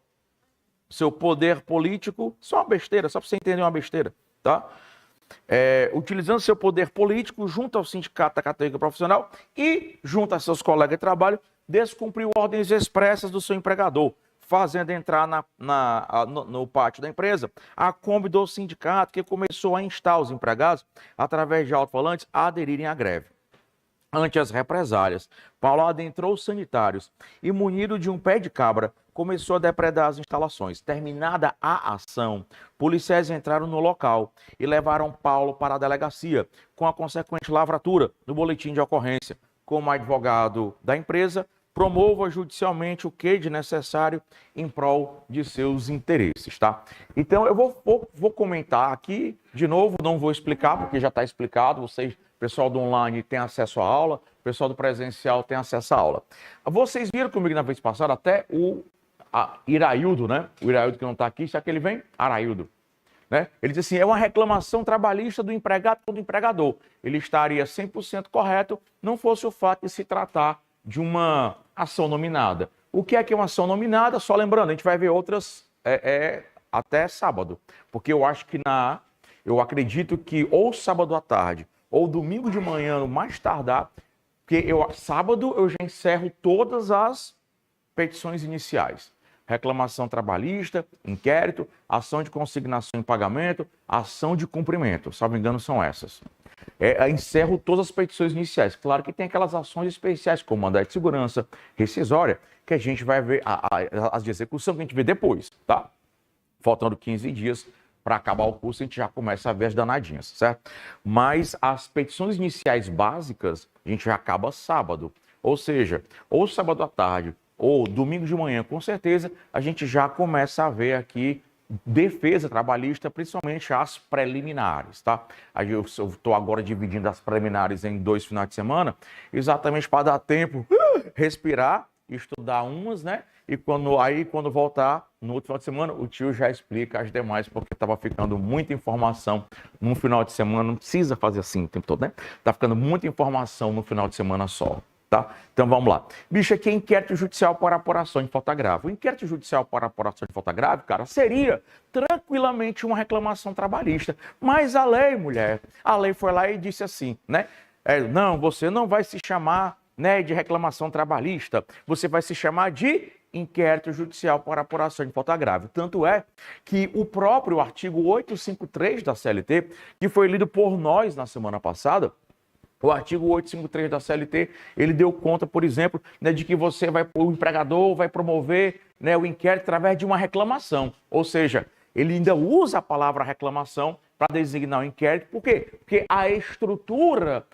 Seu poder político, só uma besteira, só para você entender uma besteira, tá? Utilizando seu poder político junto ao sindicato da categoria profissional e junto a seus colegas de trabalho, descumpriu ordens expressas do seu empregador, fazendo entrar no pátio da empresa a Kombi do sindicato, que começou a instar os empregados, através de alto-falantes, a aderirem à greve. Ante as represálias, Paulo adentrou os sanitários e, munido de um pé de cabra, começou a depredar as instalações. Terminada a ação, policiais entraram no local e levaram Paulo para a delegacia, com a consequente lavratura no boletim de ocorrência. Como advogado da empresa, promova judicialmente o que de necessário em prol de seus interesses, tá? Então, eu vou comentar aqui, de novo, não vou explicar, porque já está explicado, vocês... O pessoal do online tem acesso à aula, o pessoal do presencial tem acesso à aula. Vocês viram comigo na vez passada até o Iraildo, né? O Iraildo que não está aqui, será que ele vem? Araildo. Né? Ele diz assim, é uma reclamação trabalhista do empregado contra o empregador. Ele estaria 100% correto, não fosse o fato de se tratar de uma ação nominada. O que é uma ação nominada? Só lembrando, a gente vai ver outras até sábado. Porque eu acho que eu acredito que ou sábado à tarde, ou domingo de manhã, no mais tardar, porque sábado eu já encerro todas as petições iniciais. Reclamação trabalhista, inquérito, ação de consignação em pagamento, ação de cumprimento. Se não me engano, são essas. Encerro todas as petições iniciais. Claro que tem aquelas ações especiais, como mandado de segurança, rescisória, que a gente vai ver, as de execução, que a gente vê depois, tá? Faltando 15 dias para acabar o curso, a gente já começa a ver as danadinhas, certo? Mas as petições iniciais básicas, a gente já acaba sábado. Ou seja, ou sábado à tarde, ou domingo de manhã, com certeza, a gente já começa a ver aqui defesa trabalhista, principalmente as preliminares, tá? Eu estou agora dividindo as preliminares em 2 finais de semana, exatamente para dar tempo, respirar, estudar umas, né? E quando voltar, no outro final de semana, o tio já explica as demais, porque estava ficando muita informação no final de semana. Não precisa fazer assim o tempo todo, né? Tá ficando muita informação no final de semana só, tá? Então vamos lá. Bicho, aqui é inquérito judicial para apuração de falta grave. O inquérito judicial para apuração de falta grave, cara, seria tranquilamente uma reclamação trabalhista. Mas a lei, mulher, a lei foi lá e disse assim, né? Não, você não vai se chamar, né, de reclamação trabalhista, você vai se chamar de inquérito judicial para apuração de falta grave. Tanto é que o próprio artigo 853 da CLT, que foi lido por nós na semana passada, o artigo 853 da CLT, ele deu conta, por exemplo, né, de que o empregador vai promover, né, o inquérito através de uma reclamação. Ou seja, ele ainda usa a palavra reclamação para designar o inquérito. Por quê? Porque a estrutura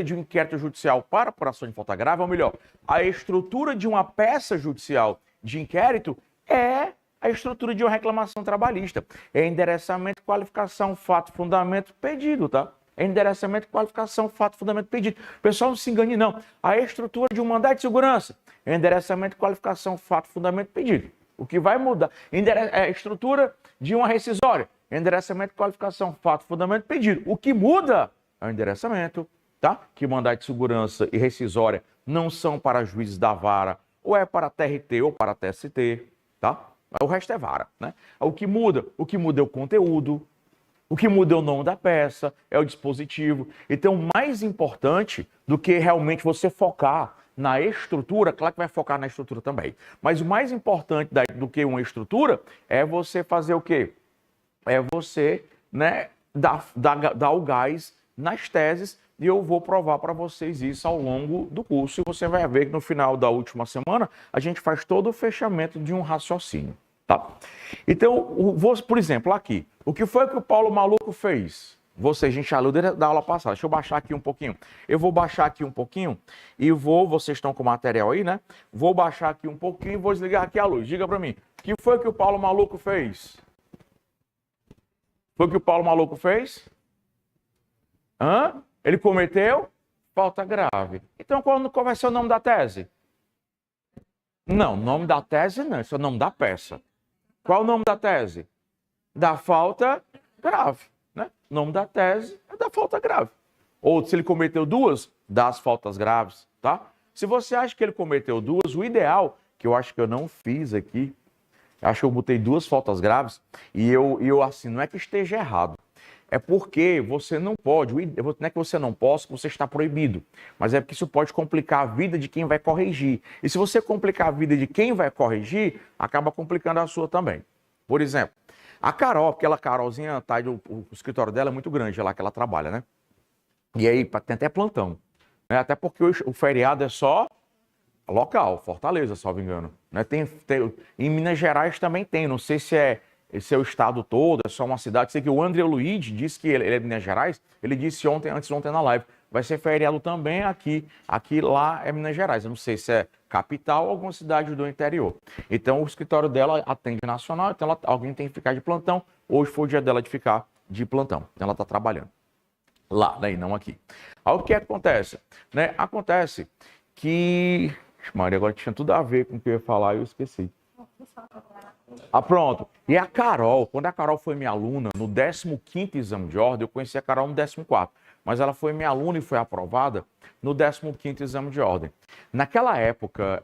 de um inquérito judicial para apuração de falta grave, ou melhor, a estrutura de uma peça judicial de inquérito é a estrutura de uma reclamação trabalhista. É endereçamento, qualificação, fato, fundamento, pedido, tá? É endereçamento, qualificação, fato, fundamento, pedido. O pessoal não se engane, não. A estrutura de um mandado de segurança é endereçamento, qualificação, fato, fundamento, pedido. O que vai mudar é a estrutura de uma rescisória. Endereçamento, qualificação, fato, fundamento, pedido. O que muda é o endereçamento, tá? Que mandado de segurança e rescisória não são para juízes da vara, ou é para TRT ou para TST, tá? O resto é vara, né? O que muda é o conteúdo, o que muda é o nome da peça, é o dispositivo. Então, mais importante do que realmente você focar na estrutura, claro que vai focar na estrutura também, mas o mais importante do que uma estrutura é você fazer o quê? É você, né, dar o gás nas teses, e eu vou provar para vocês isso ao longo do curso, e você vai ver que no final da última semana a gente faz todo o fechamento de um raciocínio, tá? Então, por exemplo, aqui, o que foi que o Paulo Maluco fez? A gente já leu da aula passada. Deixa eu baixar aqui um pouquinho. Eu vou baixar aqui um pouquinho e vocês estão com o material aí, né? Vou baixar aqui um pouquinho e vou desligar aqui a luz. Diga para mim, o que foi que o Paulo Maluco fez? Foi o que o Paulo Maluco fez? Ele cometeu falta grave. Então, qual vai ser o nome da tese? Não, o nome da tese não, esse é o nome da peça. Qual o nome da tese? Da falta grave. Né? O nome da tese é da falta grave. Ou se ele cometeu duas, das faltas graves, tá? Se você acha que ele cometeu duas, o ideal, que eu acho que eu não fiz aqui, acho que eu botei 2 faltas graves, e eu assim, não é que esteja errado, é porque você não pode, não é que você não possa, você está proibido, mas é porque isso pode complicar a vida de quem vai corrigir. E se você complicar a vida de quem vai corrigir, acaba complicando a sua também. Por exemplo, a Carol, aquela Carolzinha, tá, o escritório dela é muito grande, é lá que ela trabalha, né? E aí tem até plantão. né? Até porque o feriado é só local, Fortaleza, salvo engano. Né? Em Minas Gerais também tem, não sei se é o estado todo, é só uma cidade. Sei que o André Luiz disse que ele é de Minas Gerais, ele disse antes de ontem na live, vai ser feriado também aqui. Aqui lá é Minas Gerais, eu não sei se é capital ou alguma cidade do interior. Então o escritório dela atende nacional, então alguém tem que ficar de plantão. Hoje foi o dia dela de ficar de plantão, então ela está trabalhando lá, daí não aqui. Aí o que acontece? Né? Acontece que... Maria, agora tinha tudo a ver com o que eu ia falar e eu esqueci. Ah, pronto. E a Carol, quando a Carol foi minha aluna no 15º exame de ordem, eu conheci a Carol no 14º, mas ela foi minha aluna e foi aprovada no 15º exame de ordem. Naquela época,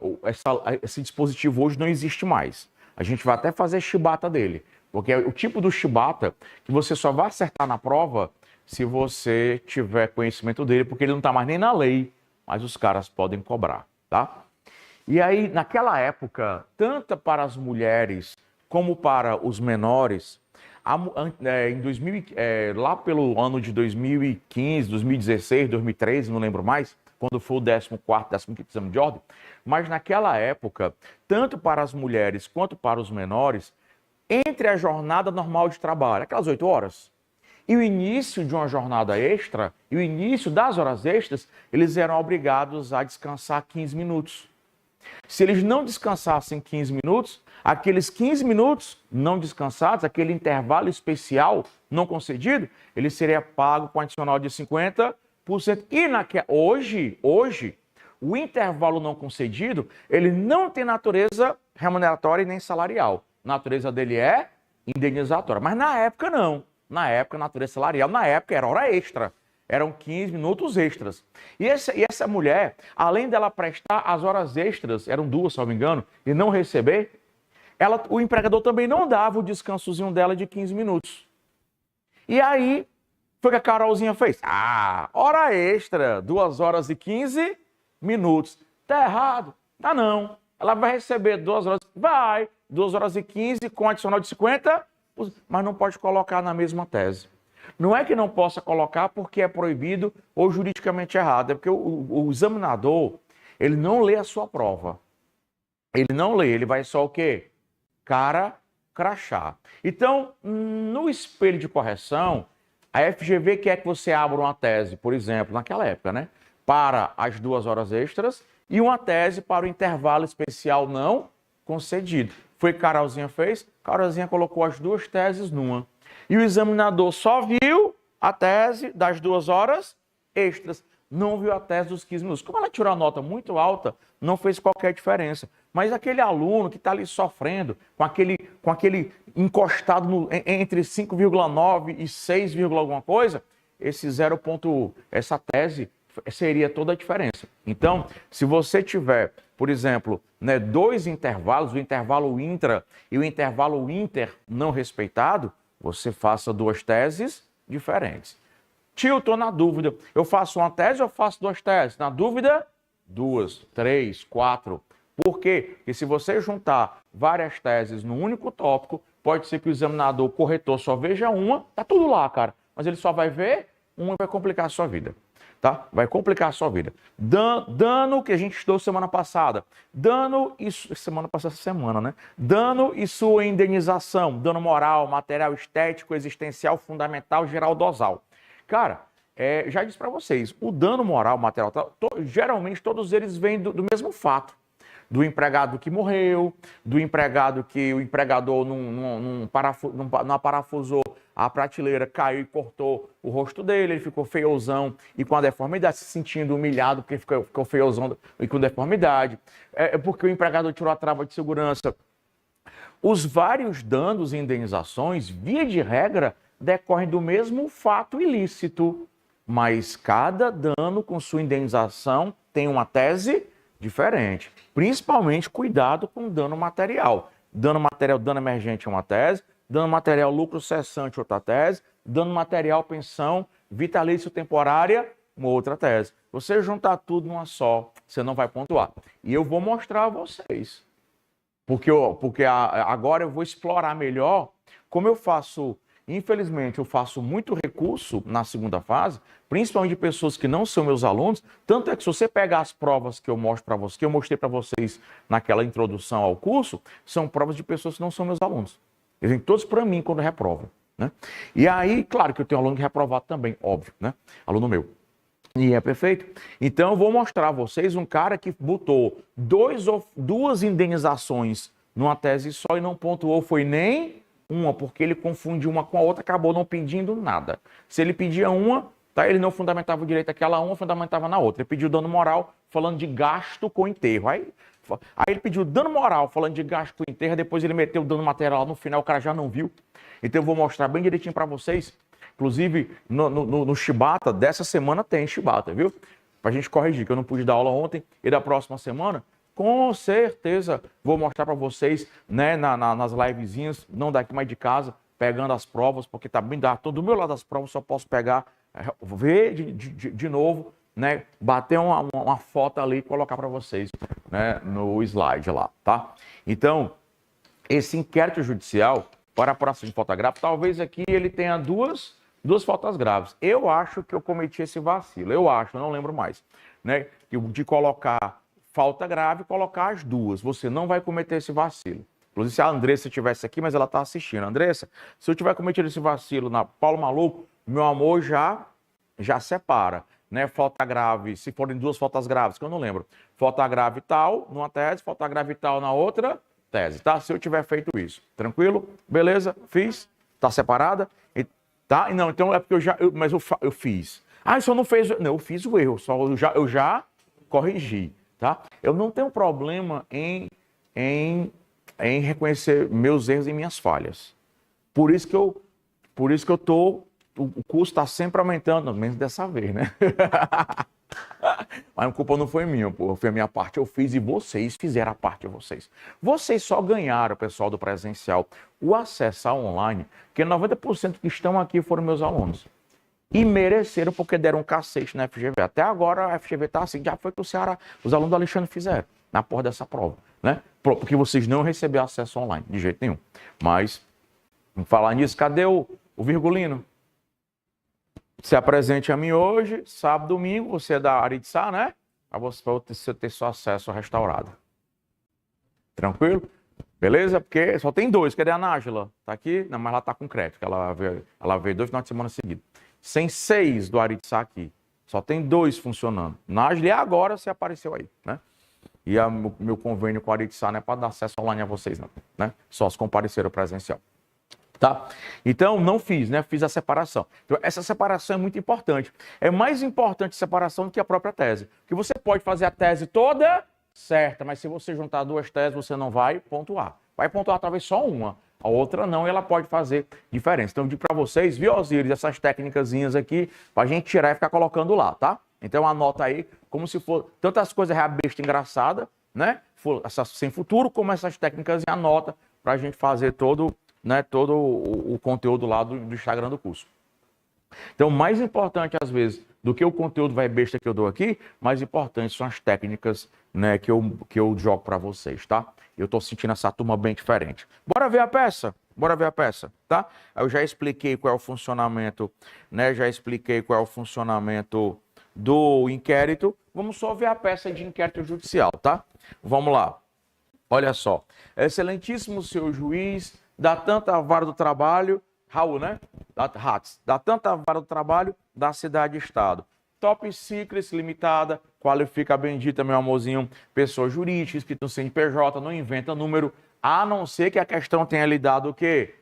esse dispositivo hoje não existe mais. A gente vai até fazer chibata dele, porque é o tipo do chibata que você só vai acertar na prova se você tiver conhecimento dele, porque ele não está mais nem na lei, mas os caras podem cobrar, tá? E aí, naquela época, tanto para as mulheres como para os menores, lá pelo ano de 2015, 2016, 2013, não lembro mais, quando foi o 14º, 15º exame de ordem, mas naquela época, tanto para as mulheres quanto para os menores, entre a jornada normal de trabalho, aquelas 8 horas, e o início de uma jornada extra, e o início das horas extras, eles eram obrigados a descansar 15 minutos. Se eles não descansassem 15 minutos, aqueles 15 minutos não descansados, aquele intervalo especial não concedido, ele seria pago com adicional de 50%. E hoje, o intervalo não concedido, ele não tem natureza remuneratória e nem salarial. A natureza dele é indenizatória. Mas na época não. Na época, natureza salarial, na época era hora extra. Eram 15 minutos extras. E essa mulher, além dela prestar as horas extras, eram 2, se não me engano, e não receber, o empregador também não dava o descansozinho dela de 15 minutos. E aí, foi o que a Carolzinha fez. Hora extra, 2 horas e 15 minutos. Tá errado? Tá não. Ela vai receber 2 horas, 2 horas e 15 com adicional de 50, mas não pode colocar na mesma tese. Não é que não possa colocar porque é proibido ou juridicamente errado, é porque o examinador, ele não lê a sua prova. Ele não lê, ele vai só o quê? Crachá. Então, no espelho de correção, a FGV quer que você abra uma tese, por exemplo, naquela época, né? Para as 2 horas extras e uma tese para o intervalo especial não concedido. Foi o que Carolzinha fez? Carolzinha colocou as 2 teses numa. E o examinador só viu a tese das 2 horas extras, não viu a tese dos 15 minutos. Como ela tirou a nota muito alta, não fez qualquer diferença. Mas aquele aluno que está ali sofrendo, com aquele encostado entre 5,9 e 6, alguma coisa, essa tese seria toda a diferença. Então, se você tiver, por exemplo, 2 intervalos, o intervalo intra e o intervalo inter não respeitado, você faça 2 teses diferentes. Tio, estou na dúvida. Eu faço uma tese ou faço 2 teses? Na dúvida, 2, 3, 4. Por quê? Porque se você juntar várias teses num único tópico, pode ser que o examinador, o corretor, só veja uma, tá tudo lá, cara. Mas ele só vai ver uma e vai complicar a sua vida. Tá? Vai complicar a sua vida. Dano que a gente estudou semana passada. Dano e Dano e sua indenização. Dano moral, material estético, existencial, fundamental, geral, dosal. Cara, já disse para vocês, o dano moral, material, geralmente todos eles vêm do mesmo fato. Do empregado que morreu, do empregado que o empregador não parafusou a prateleira, caiu e cortou o rosto dele, ele ficou feiozão e com a deformidade, se sentindo humilhado porque ficou feiozão e com deformidade. Porque o empregador tirou a trava de segurança. Os vários danos e indenizações, via de regra, decorrem do mesmo fato ilícito, mas cada dano com sua indenização tem uma tese diferente. Principalmente cuidado com dano material. Dano material, dano emergente é uma tese, dano material, lucro cessante, outra tese, dano material, pensão, vitalício temporária, uma outra tese. Você juntar tudo numa só, você não vai pontuar. E eu vou mostrar a vocês. Porque agora eu vou explorar melhor como eu faço Infelizmente, eu faço muito recurso na segunda fase, principalmente de pessoas que não são meus alunos. Tanto é que se você pegar as provas que eu mostro para vocês, que eu mostrei para vocês naquela introdução ao curso, são provas de pessoas que não são meus alunos. Eles vêm todos para mim quando reprovam, né? E aí, claro que eu tenho aluno que reprovado também, óbvio, né? Aluno meu. E é perfeito. Então eu vou mostrar a vocês um cara que botou duas indenizações numa tese só e não pontuou, foi nem uma, porque ele confundiu uma com a outra, acabou não pedindo nada. Se ele pedia uma, tá, ele não fundamentava o direito aquela uma, fundamentava na outra. Ele pediu dano moral falando de gasto com enterro. Aí ele pediu dano moral falando de gasto com enterro, depois ele meteu o dano material no final, o cara já não viu. Então eu vou mostrar bem direitinho para vocês. Inclusive, no Shibata, dessa semana tem Shibata, viu? Pra gente corrigir, que eu não pude dar aula ontem. E da próxima semana, com certeza, vou mostrar para vocês, né, nas livezinhas, não daqui, mas de casa, pegando as provas, porque tá bem, tô do meu lado das provas, só posso pegar, ver de novo, né, bater uma foto ali e colocar para vocês, né, no slide lá, tá? Então, esse inquérito judicial para apuração de falta grave, talvez aqui ele tenha duas faltas graves. Eu acho que eu cometi esse vacilo. Eu acho, não lembro mais, né? De colocar falta grave e colocar as duas. Você não vai cometer esse vacilo. Inclusive, se a Andressa estivesse aqui, mas ela está assistindo. Andressa, se eu tiver cometido esse vacilo na Paulo Maluco, meu amor já separa, né? Falta grave, se forem duas faltas graves, que eu não lembro. Falta grave tal numa tese, falta grave tal na outra tese, tá? Se eu tiver feito isso. Tranquilo? Beleza? Fiz? Tá separada? Tá? Não, então é porque eu fiz. Ah, só não fez... Não, eu fiz o erro, eu já corrigi, tá? Eu não tenho problema em reconhecer meus erros e minhas falhas. Por isso que eu tô... O custo está sempre aumentando, menos dessa vez, né? Mas a culpa não foi minha, pô. Foi a minha parte, eu fiz e vocês fizeram a parte de vocês. Vocês só ganharam, pessoal do presencial, o acesso ao online, que 90% que estão aqui foram meus alunos. E mereceram porque deram um cacete na FGV. Até agora a FGV tá assim, já foi que o Ceará, os alunos do Alexandre fizeram, na porra dessa prova, né? Porque vocês não receberam acesso online, de jeito nenhum. Mas, vamos falar nisso, cadê o Virgulino? Se apresente a mim hoje, sábado, domingo, você é da Aritsá, né? Para você ter seu acesso restaurado. Tranquilo? Beleza? Porque só tem dois. Cadê a Nájila? Tá aqui? Não, mas ela tá com crédito, que ela veio 2 finais de semana seguidos. Sem 6 do Aritsá aqui. Só tem 2 funcionando. Nájila, e agora você apareceu aí, né? E meu convênio com a Aritsá não é para dar acesso online a vocês, não, né? Só se compareceram presencial. Tá? Então, não fiz, né? Fiz a separação. Então, essa separação é muito importante. É mais importante a separação do que a própria tese. Porque você pode fazer a tese toda certa, mas se você juntar 2 teses, você não vai pontuar. Vai pontuar talvez só uma. A outra não, e ela pode fazer diferença. Então, eu digo para vocês, viu, Osíris, essas técnicazinhas aqui, para a gente tirar e ficar colocando lá, tá? Então, anota aí, como se for tantas coisas besta engraçada, né? Sem futuro, como essas técnicas, anota para a gente fazer todo o conteúdo lá do Instagram do curso. Então, mais importante, às vezes, do que o conteúdo vai besta que eu dou aqui, mais importante são as técnicas, né, que eu jogo para vocês, tá? Eu tô sentindo essa turma bem diferente. Bora ver a peça? Bora ver a peça, tá? Eu já expliquei qual é o funcionamento, né? Já expliquei qual é o funcionamento do inquérito. Vamos só ver a peça de inquérito judicial, tá? Vamos lá. Olha só. Excelentíssimo senhor juiz, da tanta vara do trabalho, Raul, né? Da tanta vara do trabalho da cidade e estado. Top Secrets Limitada, qualifica a bendita, meu amorzinho, pessoa jurídica, escrito no CNPJ, não inventa número, a não ser que a questão tenha lhe dado o quê?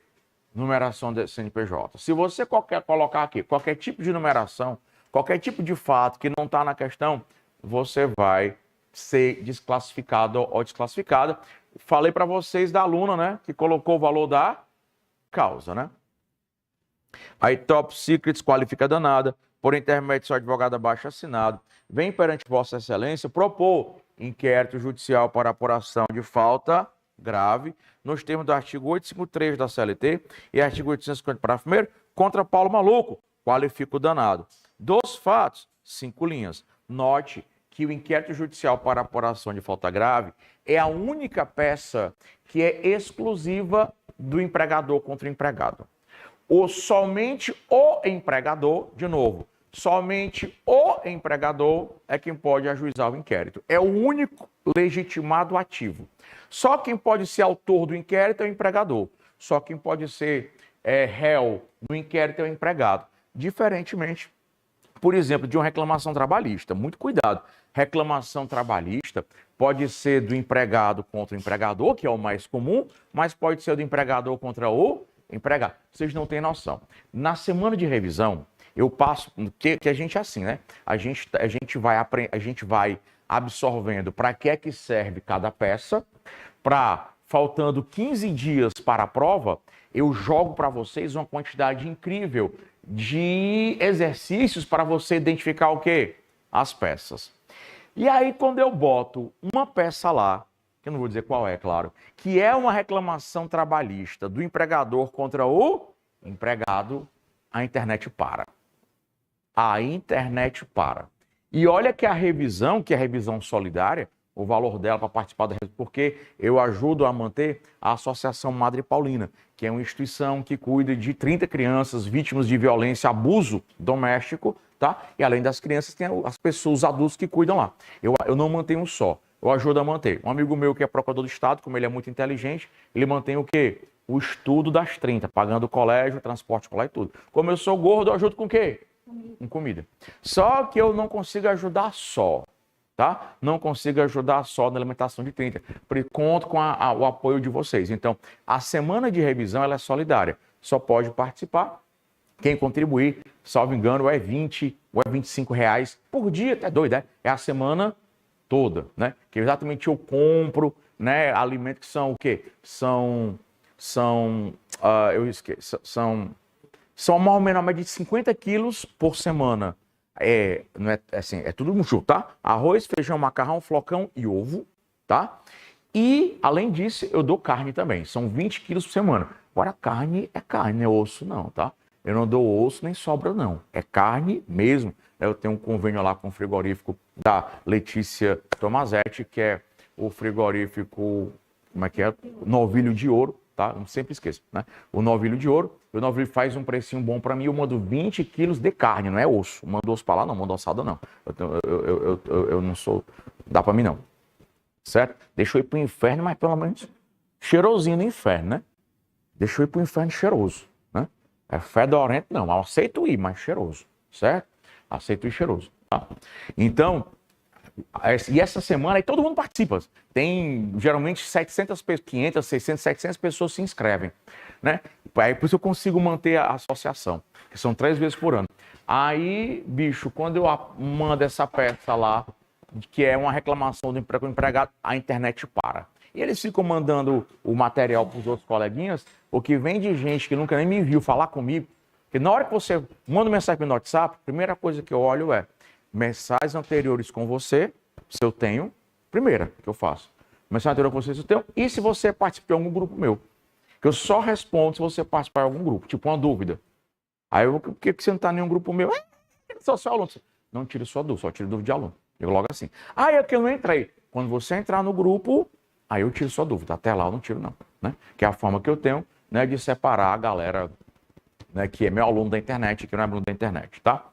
Numeração do CNPJ. Se você colocar aqui qualquer tipo de numeração, qualquer tipo de fato que não está na questão, você vai ser desclassificado ou desclassificada. Falei para vocês da aluna, né, que colocou o valor da causa, né? Aí Top Secrets qualifica danada, por intermédio do seu advogado abaixo assinado, vem perante Vossa Excelência propor inquérito judicial para apuração de falta grave, nos termos do artigo 853 da CLT e artigo 850, parágrafo 1º, contra Paulo Maluco, qualifica o danado. Dos fatos, 5 linhas. Note que o inquérito judicial para apuração de falta grave é a única peça que é exclusiva do empregador contra o empregado. Somente o empregador, de novo, somente o empregador é quem pode ajuizar o inquérito. É o único legitimado ativo. Só quem pode ser autor do inquérito é o empregador. Só quem pode ser réu no inquérito é o empregado. Diferentemente, por exemplo, de uma reclamação trabalhista. Muito cuidado. Reclamação trabalhista pode ser do empregado contra o empregador, que é o mais comum, mas pode ser do empregador contra o empregado. Vocês não têm noção. Na semana de revisão, eu passo, que a gente é assim, né? A gente vai absorvendo para que é que serve cada peça, faltando 15 dias para a prova, eu jogo para vocês uma quantidade incrível de exercícios para você identificar o quê? As peças. E aí, quando eu boto uma peça lá, que eu não vou dizer qual é, claro, que é uma reclamação trabalhista do empregador contra o empregado, a internet para. A internet para. E olha que a revisão, que é a revisão solidária, o valor dela para participar da revisão, porque eu ajudo a manter a Associação Madre Paulina, que é uma instituição que cuida de 30 crianças vítimas de violência, abuso doméstico, tá? E além das crianças, tem as pessoas, os adultos que cuidam lá. Eu não mantenho um só, eu ajudo a manter. Um amigo meu que é procurador do Estado, como ele é muito inteligente, ele mantém o quê? O estudo das 30, pagando o colégio, transporte escolar e tudo. Como eu sou gordo, eu ajudo com o quê? Com comida. Só que eu não consigo ajudar só. Tá? Não consigo ajudar só na alimentação de 30. Conto com o apoio de vocês. Então, a semana de revisão ela é solidária. Só pode participar quem contribuir, salvo engano, é 20 ou é 25 reais por dia. É doido, né? É a semana toda, né? Que exatamente eu compro, né? Alimentos que são o quê? Eu esqueço. São mais ou menos de 50 quilos por semana. Não é assim, é tudo muito, tá? Arroz, feijão, macarrão, flocão e ovo, tá? E, além disso, eu dou carne também. São 20 quilos por semana. Agora, carne é carne, não é osso não, tá? Eu não dou osso nem sobra, não. É carne mesmo. Eu tenho um convênio lá com o frigorífico da Letícia Tomazetti, que é o frigorífico, como é que é? Novilho de Ouro, tá? Eu sempre esqueço, né? O Novilho de Ouro. O Novilho faz um precinho bom para mim, eu mando 20 quilos de carne, não é osso. Mando osso para lá, não, mando ossada não. Eu não sou, dá para mim não. Certo? Deixa eu ir pro inferno, mas pelo menos cheirosinho no inferno, né? Deixa eu ir pro inferno cheiroso, né? É fedorento não, mas eu aceito ir, mas cheiroso, certo? Aceito ir cheiroso, tá? Então, e essa semana aí todo mundo participa. Tem geralmente 700, 500, 600, 700 pessoas se inscrevem, né? Aí por isso eu consigo manter a associação, que são 3 vezes por ano. Aí, bicho, quando eu mando essa peça lá, que é uma reclamação do empregado, a internet para. E eles ficam mandando o material para os outros coleguinhas, o que vem de gente que nunca nem me viu falar comigo, que na hora que você manda mensagem no WhatsApp, a primeira coisa que eu olho é mensagens anteriores com você, se eu tenho, primeira que eu faço. Mensagem anterior com você, se eu tenho, e se você participa de algum grupo meu. Que eu só respondo se você participar de algum grupo, tipo uma dúvida. Aí eu, por que você não está em nenhum grupo meu? Sou seu aluno. Não tire sua dúvida, só tire dúvida de aluno. Eu logo assim. É que eu não entrei. Quando você entrar no grupo, aí eu tiro sua dúvida. Até lá eu não tiro não, né? Que é a forma que eu tenho, né, de separar a galera, né, que é meu aluno da internet, que não é aluno da internet, tá?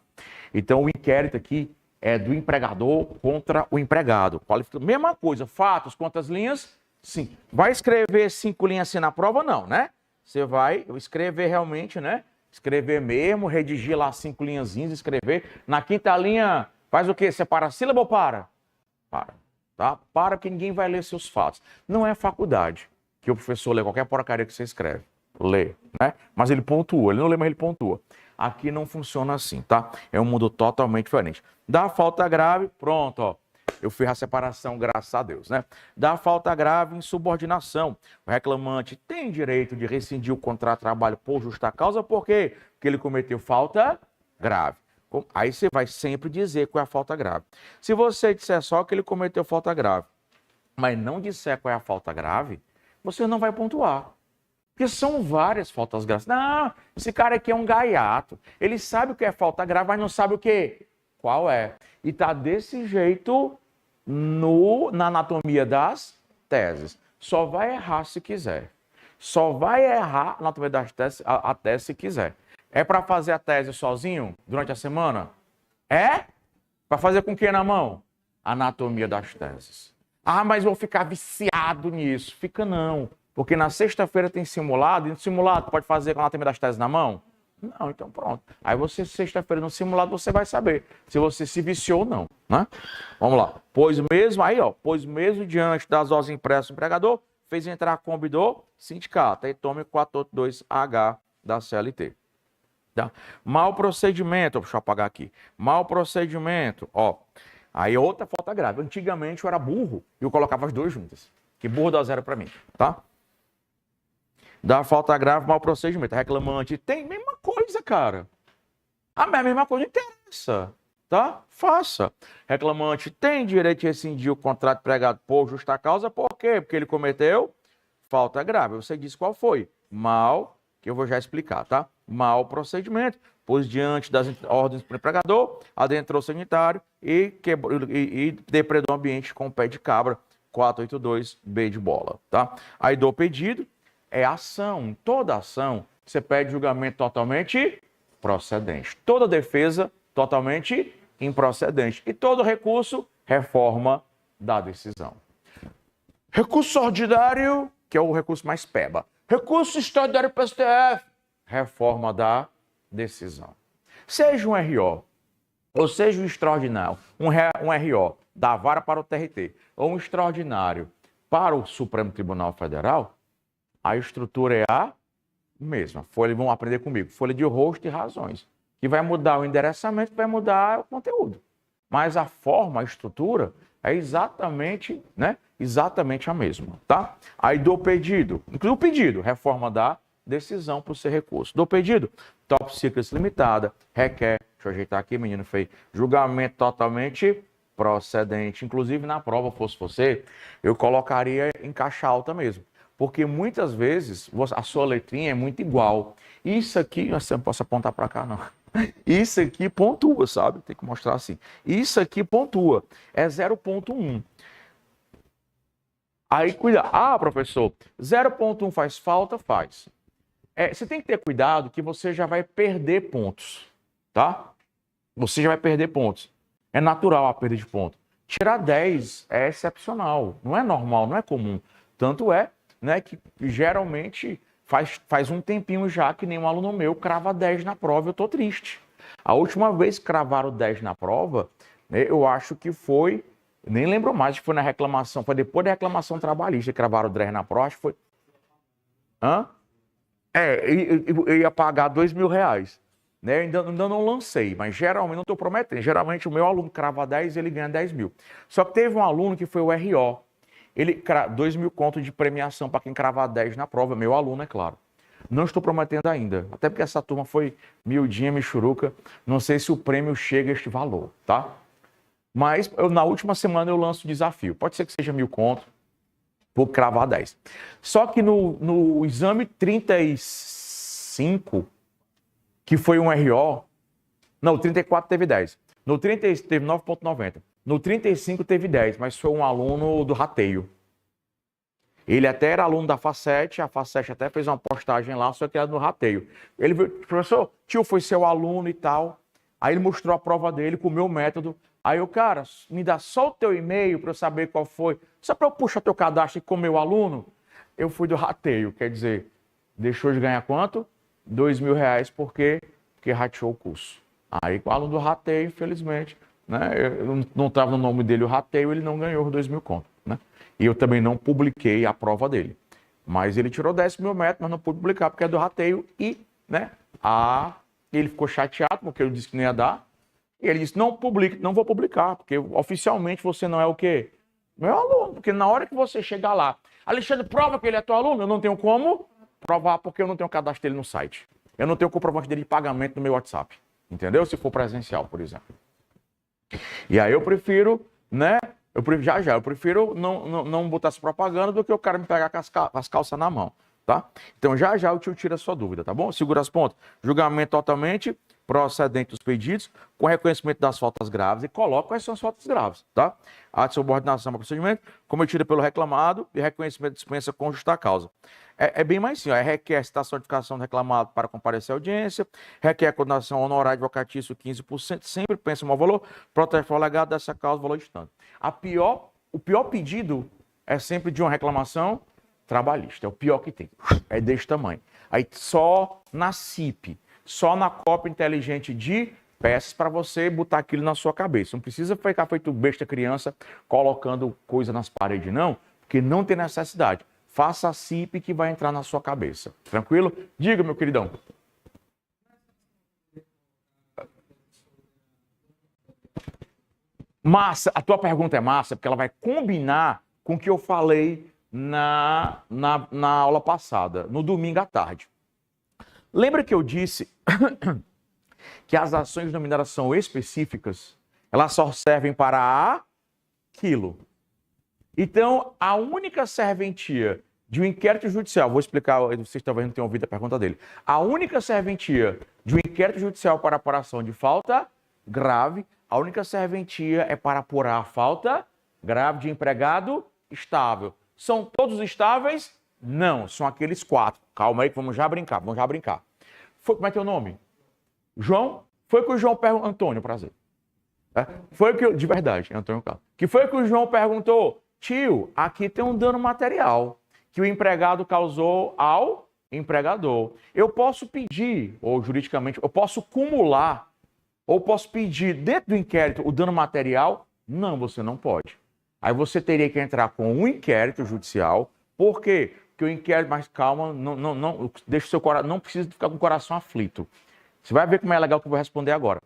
Então o inquérito aqui é do empregador contra o empregado. Mesma coisa, fatos, quantas linhas? Sim. Vai escrever 5 linhas assim na prova? Não, né? Você vai escrever realmente, né? Escrever mesmo, redigir lá 5 linhazinhas, escrever. Na 5ª linha, faz o quê? Separa a sílaba ou para? Para, tá? Para, porque ninguém vai ler seus fatos. Não é faculdade que o professor lê qualquer porcaria que você escreve. Lê, né? Mas ele pontua, ele não lê, mas ele pontua. Aqui não funciona assim, tá? É um mundo totalmente diferente. Dá falta grave, pronto, ó. Eu fiz a separação, graças a Deus, né? Da falta grave, insubordinação. O reclamante tem direito de rescindir o contrato de trabalho por justa causa, por quê? Porque ele cometeu falta grave. Aí você vai sempre dizer qual é a falta grave. Se você disser só que ele cometeu falta grave, mas não disser qual é a falta grave, você não vai pontuar. Porque são várias faltas graves. Não, esse cara aqui é um gaiato. Ele sabe o que é falta grave, mas não sabe o quê? Qual é? E tá desse jeito na anatomia das teses. Só vai errar se quiser. Só vai errar na anatomia das teses, a tese se quiser. É para fazer a tese sozinho durante a semana? É? Para fazer com o que na mão? Anatomia das teses. Ah, mas vou ficar viciado nisso. Fica não. Porque na sexta-feira tem simulado, e no simulado pode fazer com a anatomia das teses na mão? Não, então pronto. Aí você, sexta-feira no simulado, você vai saber se você se viciou ou não, né? Vamos lá. Pois mesmo diante das ordens impressas do empregador, fez entrar a Kombi do sindicato. Aí tome 482H da CLT. Tá? Mau procedimento, deixa eu apagar aqui. Mau procedimento, ó. Aí outra falta grave. Antigamente eu era burro e eu colocava as duas juntas. Que burro dá zero para mim, tá? Dá falta grave, mau procedimento. Reclamante tem mesma coisa, cara. A mesma coisa não interessa, tá? Faça. Reclamante tem direito de rescindir o contrato empregado por justa causa, por quê? Porque ele cometeu falta grave. Você disse qual foi? Mal, que eu vou já explicar, tá? Mau procedimento, pois diante das ordens do empregador, adentrou o sanitário e depredou o ambiente com o pé de cabra, 482B de bola, tá? Aí do pedido é ação. Toda ação, você pede julgamento totalmente procedente. Toda defesa, totalmente improcedente. E todo recurso, reforma da decisão. Recurso ordinário, que é o recurso mais peba. Recurso extraordinário para o STF, reforma da decisão. Seja um RO, ou seja um extraordinário, um RO da vara para o TRT, ou um extraordinário para o Supremo Tribunal Federal, a estrutura é a mesma. Vão aprender comigo. Folha de rosto e razões. Que vai mudar o endereçamento, vai mudar o conteúdo. Mas a forma, a estrutura, é exatamente, né? Exatamente a mesma, tá? Aí do pedido, inclui o pedido, reforma da decisão para o seu recurso. Do pedido, top secret limitada, requer, deixa eu ajeitar aqui, menino feio, julgamento totalmente procedente. Inclusive na prova, fosse você, eu colocaria em caixa alta mesmo. Porque muitas vezes a sua letrinha é muito igual. Isso aqui, você não posso apontar para cá, não. Isso aqui pontua, sabe? Tem que mostrar assim. Isso aqui pontua. É 0,1. Aí, cuida. Ah, professor, 0,1 faz falta? Faz. Você tem que ter cuidado que você já vai perder pontos, tá? Você já vai perder pontos. É natural a perda de pontos. Tirar 10 é excepcional. Não é normal, não é comum. Tanto é, né, que geralmente faz um tempinho já que nenhum aluno meu crava 10 na prova, eu tô triste. A última vez que cravaram 10 na prova, né, eu acho que foi, nem lembro mais, que foi na reclamação, foi depois da reclamação trabalhista que cravaram 10 na prova, acho que foi... Hã? Eu ia pagar R$2.000, né, eu ainda não lancei, mas geralmente, não estou prometendo, geralmente o meu aluno crava 10 ele ganha 10 mil. Só que teve um aluno que foi o RO, ele 2.000 contos de premiação para quem cravar 10 na prova, meu aluno, é claro. Não estou prometendo ainda, até porque essa turma foi miudinha, michuruca, não sei se o prêmio chega a este valor, tá? Mas na última semana eu lanço o desafio, pode ser que seja 1.000 contos, vou cravar 10. Só que no exame 35, que foi um RO, não, o 34 teve 10, no 30 teve 9,90. No 35 teve 10, mas foi um aluno do rateio. Ele até era aluno da Facete, a Facete até fez uma postagem lá, só que era no rateio. Ele veio, professor, tio, foi seu aluno e tal. Aí ele mostrou a prova dele com o meu método. Aí eu, cara, me dá só o teu e-mail para eu saber qual foi. Só para eu puxar teu cadastro com o meu aluno. Eu fui do rateio, quer dizer, deixou de ganhar quanto? R$2.000, porque rateou o curso. Aí o aluno do rateio, infelizmente... né? Eu não estava no nome dele o rateio, ele não ganhou os 2.000 contos, né? E eu também não publiquei a prova dele. Mas ele tirou 10.000 metros, mas não pude publicar porque é do rateio e, né? Ele ficou chateado porque eu disse que não ia dar. E ele disse, não publique, não vou publicar, porque oficialmente você não é o quê? Meu aluno, porque na hora que você chegar lá, Alexandre, prova que ele é teu aluno, eu não tenho como provar porque eu não tenho cadastro dele no site. Eu não tenho comprovante dele de pagamento no meu WhatsApp. Entendeu? Se for presencial, por exemplo. E aí eu prefiro, né? Eu prefiro não botar essa propaganda do que o cara me pegar com as calças na mão, tá? Então já o tio tira a sua dúvida, tá bom? Segura as pontas. Julgamento totalmente procedente dos pedidos, com reconhecimento das faltas graves, e coloca quais são as faltas graves, tá? A de subordinação ao procedimento, cometida pelo reclamado, e reconhecimento de dispensa com justa causa. É bem mais simples, requer citação de notificação do reclamado para comparecer à audiência, requer condenação honorária advocatício 15%, sempre pensa no valor, protege o alegado dessa causa, valor distante. O pior pedido é sempre de uma reclamação trabalhista, é o pior que tem, é desse tamanho. Aí só na CIP, só na cópia inteligente de peças para você botar aquilo na sua cabeça. Não precisa ficar feito besta criança colocando coisa nas paredes, não, porque não tem necessidade. Faça a CIP que vai entrar na sua cabeça. Tranquilo? Diga, meu queridão. Massa, a tua pergunta é massa, porque ela vai combinar com o que eu falei na aula passada, no domingo à tarde. Lembra que eu disse que as ações de nominação específicas, elas só servem para aquilo. Então, a única serventia de um inquérito judicial, vou explicar, vocês talvez não tenham ouvido a pergunta dele. A única serventia de um inquérito judicial para apuração de falta grave, a única serventia é para apurar a falta grave de empregado estável. São todos estáveis? Não, são aqueles 4. Calma aí que vamos já brincar, como é teu nome? João? Foi que o João perguntou. Antônio, prazer. Foi que de verdade, Antônio Carlos. Que foi que o João perguntou? Tio, aqui tem um dano material que o empregado causou ao empregador. Eu posso pedir, ou juridicamente, eu posso cumular, ou posso pedir dentro do inquérito o dano material? Não, você não pode. Aí você teria que entrar com um inquérito judicial. Por quê? Porque o inquérito, mas calma, não deixa o seu coração, não precisa ficar com o coração aflito. Você vai ver como é legal que eu vou responder agora.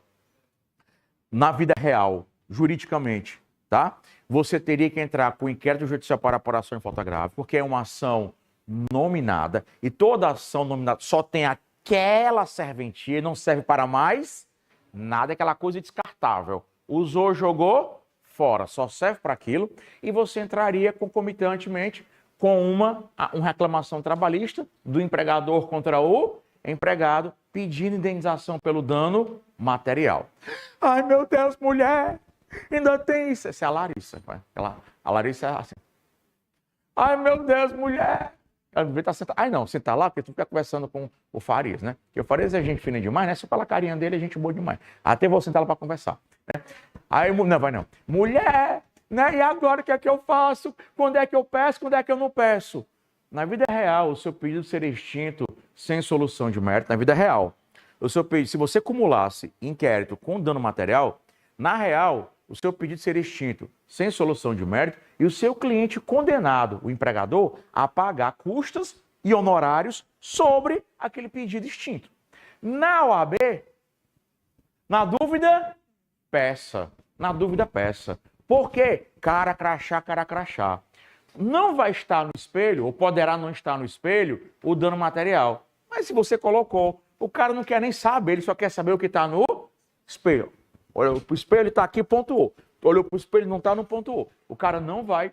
Na vida real, juridicamente, tá? Você teria que entrar com o inquérito judicial para apuração de falta grave, porque é uma ação nominada, e toda ação nominada só tem aquela serventia, não serve para mais nada, é aquela coisa descartável. Usou, jogou, fora, só serve para aquilo, e você entraria concomitantemente com uma reclamação trabalhista do empregador contra o empregado, pedindo indenização pelo dano material. Ai, meu Deus, mulher, ainda tem isso. Essa é a Larissa. A Larissa é assim. Ai, meu Deus, mulher. Ela devia estar sentada. Ai, não, senta lá, porque tu fica conversando com o Farias, né? Porque o Farias é gente fina demais, né? Só pela carinha dele é gente boa demais. Até vou sentar lá para conversar. Né? Aí, não, vai não. Mulher, né? E agora o que é que eu faço? Quando é que eu peço? Quando é que eu não peço? Na vida real, o seu pedido ser extinto sem solução de mérito, na vida real, o seu pedido, se você acumulasse inquérito com dano material, na real, o seu pedido seria extinto sem solução de mérito e o seu cliente condenado, o empregador, a pagar custas e honorários sobre aquele pedido extinto. Na OAB, na dúvida, peça. Na dúvida, peça. Por quê? Cara crachá. Não vai estar no espelho, ou poderá não estar no espelho, o dano material. Mas se você colocou, o cara não quer nem saber, ele só quer saber o que está no espelho. Olhou para o espelho, está aqui, pontuou. Olhou para o espelho, não está no pontuou. O cara não vai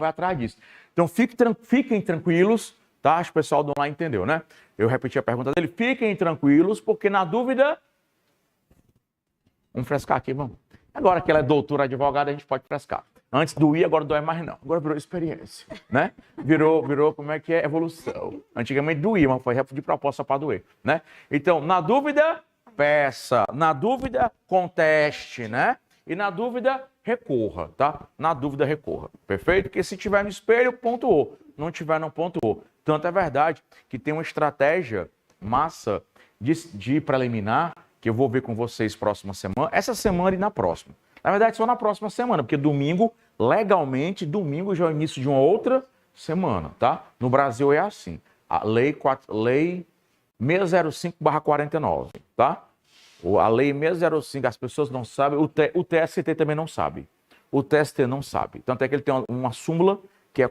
atrás disso. Então fiquem tranquilos, tá? Acho que o pessoal do online entendeu, né? Eu repeti a pergunta dele. Fiquem tranquilos, porque na dúvida... Vamos frescar aqui, vamos. Agora que ela é doutora advogada, a gente pode frescar. Antes doía, agora dói mais não. Agora virou experiência, né? Virou como é que é? Evolução. Antigamente doía, mas foi de proposta para doer, né? Então, na dúvida, peça. Na dúvida, conteste, né? E na dúvida, recorra, tá? Na dúvida, recorra. Perfeito? Porque se tiver no espelho, pontuou. Não tiver, não pontuou. Tanto é verdade que tem uma estratégia massa de preliminar que eu vou ver com vocês próxima semana. Essa semana e na próxima. Na verdade, só na próxima semana, porque domingo, legalmente, domingo já é o início de uma outra semana, tá? No Brasil é assim. A lei 605/49, tá? A lei 605, as pessoas não sabem, o TST também não sabe. O TST não sabe. Tanto é que ele tem uma súmula que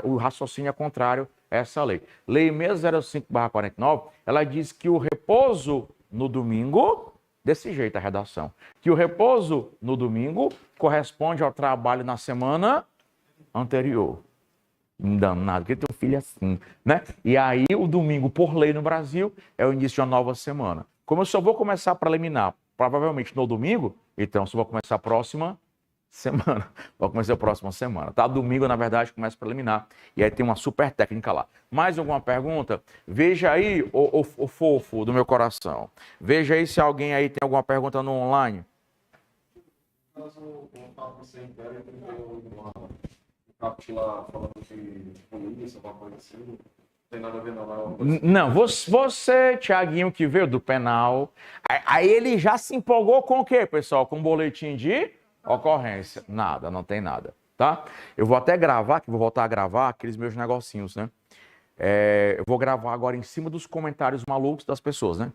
o raciocínio é contrário a essa lei. Lei 605/49, ela diz que o repouso no domingo, desse jeito a redação, que o repouso no domingo corresponde ao trabalho na semana anterior. Danado, porque tem um filho assim, né? E aí o domingo, por lei no Brasil, é o início de uma nova semana. Como eu só vou começar a preliminar, provavelmente no domingo, então só vou começar a próxima semana. Vou começar a próxima semana, tá? Domingo, na verdade, começa a preliminar. E aí tem uma super técnica lá. Mais alguma pergunta? Veja aí, o fofo do meu coração. Veja aí se alguém aí tem alguma pergunta no online. Caso você império, tem uma cápsula falando de polícia, alguma coisa assim, não tem nada a ver não. Não, você, Thiaguinho, que veio do penal, aí ele já se empolgou com o quê, pessoal? Com boletim de ocorrência. Nada, não tem nada, tá? Eu vou até gravar, que vou voltar a gravar aqueles meus negocinhos, né? Eu vou gravar agora em cima dos comentários malucos das pessoas, né?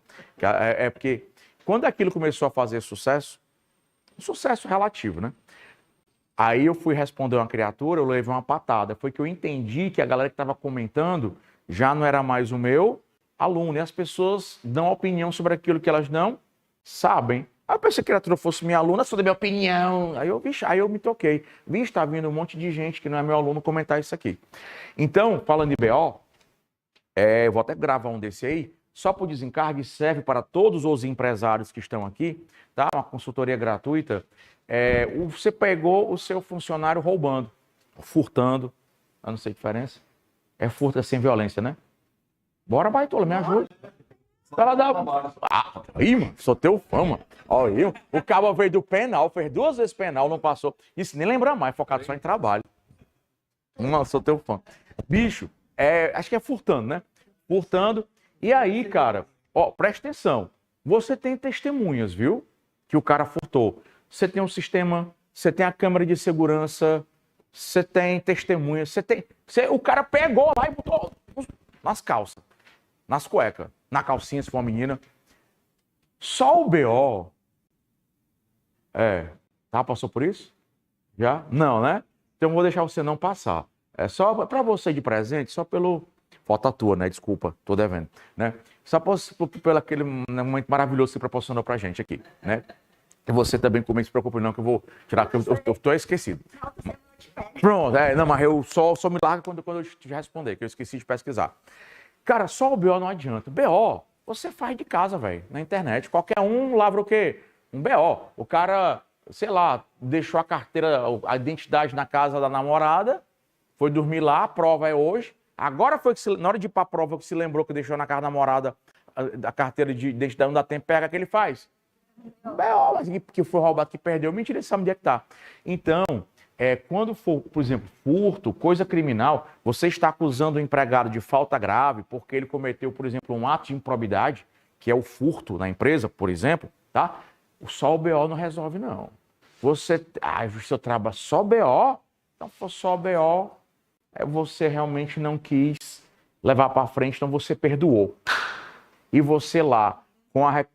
Porque quando aquilo começou a fazer sucesso, sucesso relativo, né? Aí eu fui responder uma criatura, eu levei uma patada. Foi que eu entendi que a galera que estava comentando já não era mais o meu aluno. E as pessoas dão opinião sobre aquilo que elas não sabem. Aí eu pensei que a criatura fosse minha aluna, só da minha opinião. Aí eu me toquei. Vixe, tá vindo um monte de gente que não é meu aluno comentar isso aqui. Então, falando de BO, eu vou até gravar um desse aí, só por desencargo, serve para todos os empresários que estão aqui, tá? Uma consultoria gratuita. Você pegou o seu funcionário roubando, furtando, eu não sei a diferença. Furto sem violência, né? Bora, baitola, me ajuda. Ela dá... Aí, mano, sou teu fã, mano. Olha, o cabo veio do penal, fez 2 vezes penal, não passou. Isso nem lembra mais, focado só em trabalho. Sou teu fã. Bicho, acho que é furtando, né? Furtando. E aí, cara, presta atenção. Você tem testemunhas, viu? Que o cara furtou. Você tem um sistema, você tem a câmera de segurança, você tem testemunhas, o cara pegou lá e botou nas calças, nas cuecas, na calcinha, se for uma menina. Só o BO. Passou por isso? Já? Não, né? Então eu vou deixar você não passar. É só para você de presente, só pelo... Falta tua, né? Desculpa, tô devendo, né? Só pelo aquele momento maravilhoso que você proporcionou pra gente aqui, né? E você também comigo, se preocupe não, que eu vou tirar, porque eu tô esquecido. Pronto, não, mas eu só me larga quando eu te responder, que eu esqueci de pesquisar. Cara, só o BO não adianta. BO, você faz de casa, velho, na internet. Qualquer um lavra o quê? Um BO. O cara, sei lá, deixou a carteira, a identidade na casa da namorada, foi dormir lá, a prova é hoje. Agora foi que, na hora de ir pra prova, que se lembrou que deixou na casa da namorada a carteira de identidade, não dá tempo, pega, o que ele faz? BO, mas que foi roubado, que perdeu. Mentira, ele sabe onde é que tá. Então, quando for, por exemplo, furto, coisa criminal, você está acusando o empregado de falta grave porque ele cometeu, por exemplo, um ato de improbidade, que é o furto na empresa, por exemplo, tá? Só o BO não resolve, não. Você trabalha só BO, então for só BO, você realmente não quis levar para frente, então você perdoou. E você lá,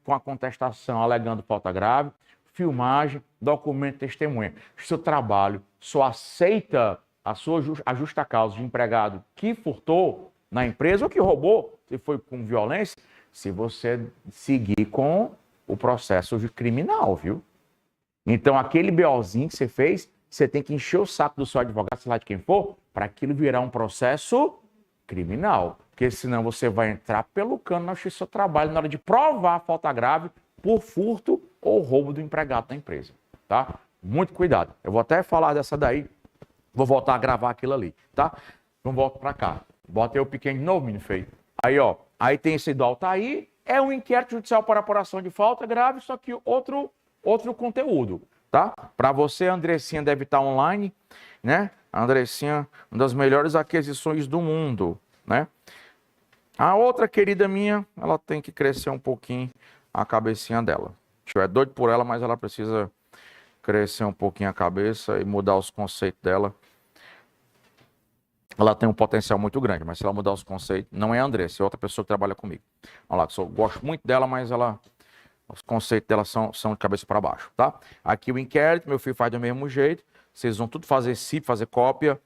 com a contestação alegando falta grave, filmagem, documento, testemunha. Seu trabalho só aceita a justa causa de empregado que furtou na empresa ou que roubou, se foi com violência, se você seguir com o processo criminal, viu? Então, aquele BOzinho que você fez, você tem que encher o saco do seu advogado, sei lá de quem for, para aquilo virar um processo criminal. Porque senão você vai entrar pelo cano na justiça do trabalho na hora de provar a falta grave por furto ou roubo do empregado da empresa, tá? Muito cuidado. Eu vou até falar dessa daí, vou voltar a gravar aquilo ali, tá? Então volto para cá. Botei o pequeno de novo, menino feio. Aí, aí tem esse do Altair, é um inquérito judicial por apuração de falta grave, só que outro conteúdo, tá? Para você, a Andressinha deve estar online, né? A Andressinha, uma das melhores aquisições do mundo, né? A outra querida minha, ela tem que crescer um pouquinho a cabecinha dela. Eu é doido por ela, mas ela precisa crescer um pouquinho a cabeça e mudar os conceitos dela. Ela tem um potencial muito grande, mas se ela mudar os conceitos, não é a Andressa, é outra pessoa que trabalha comigo. Olha lá, eu gosto muito dela, mas os conceitos dela são de cabeça para baixo, tá? Aqui o inquérito, meu filho faz do mesmo jeito. Vocês vão tudo fazer CIP, fazer cópia,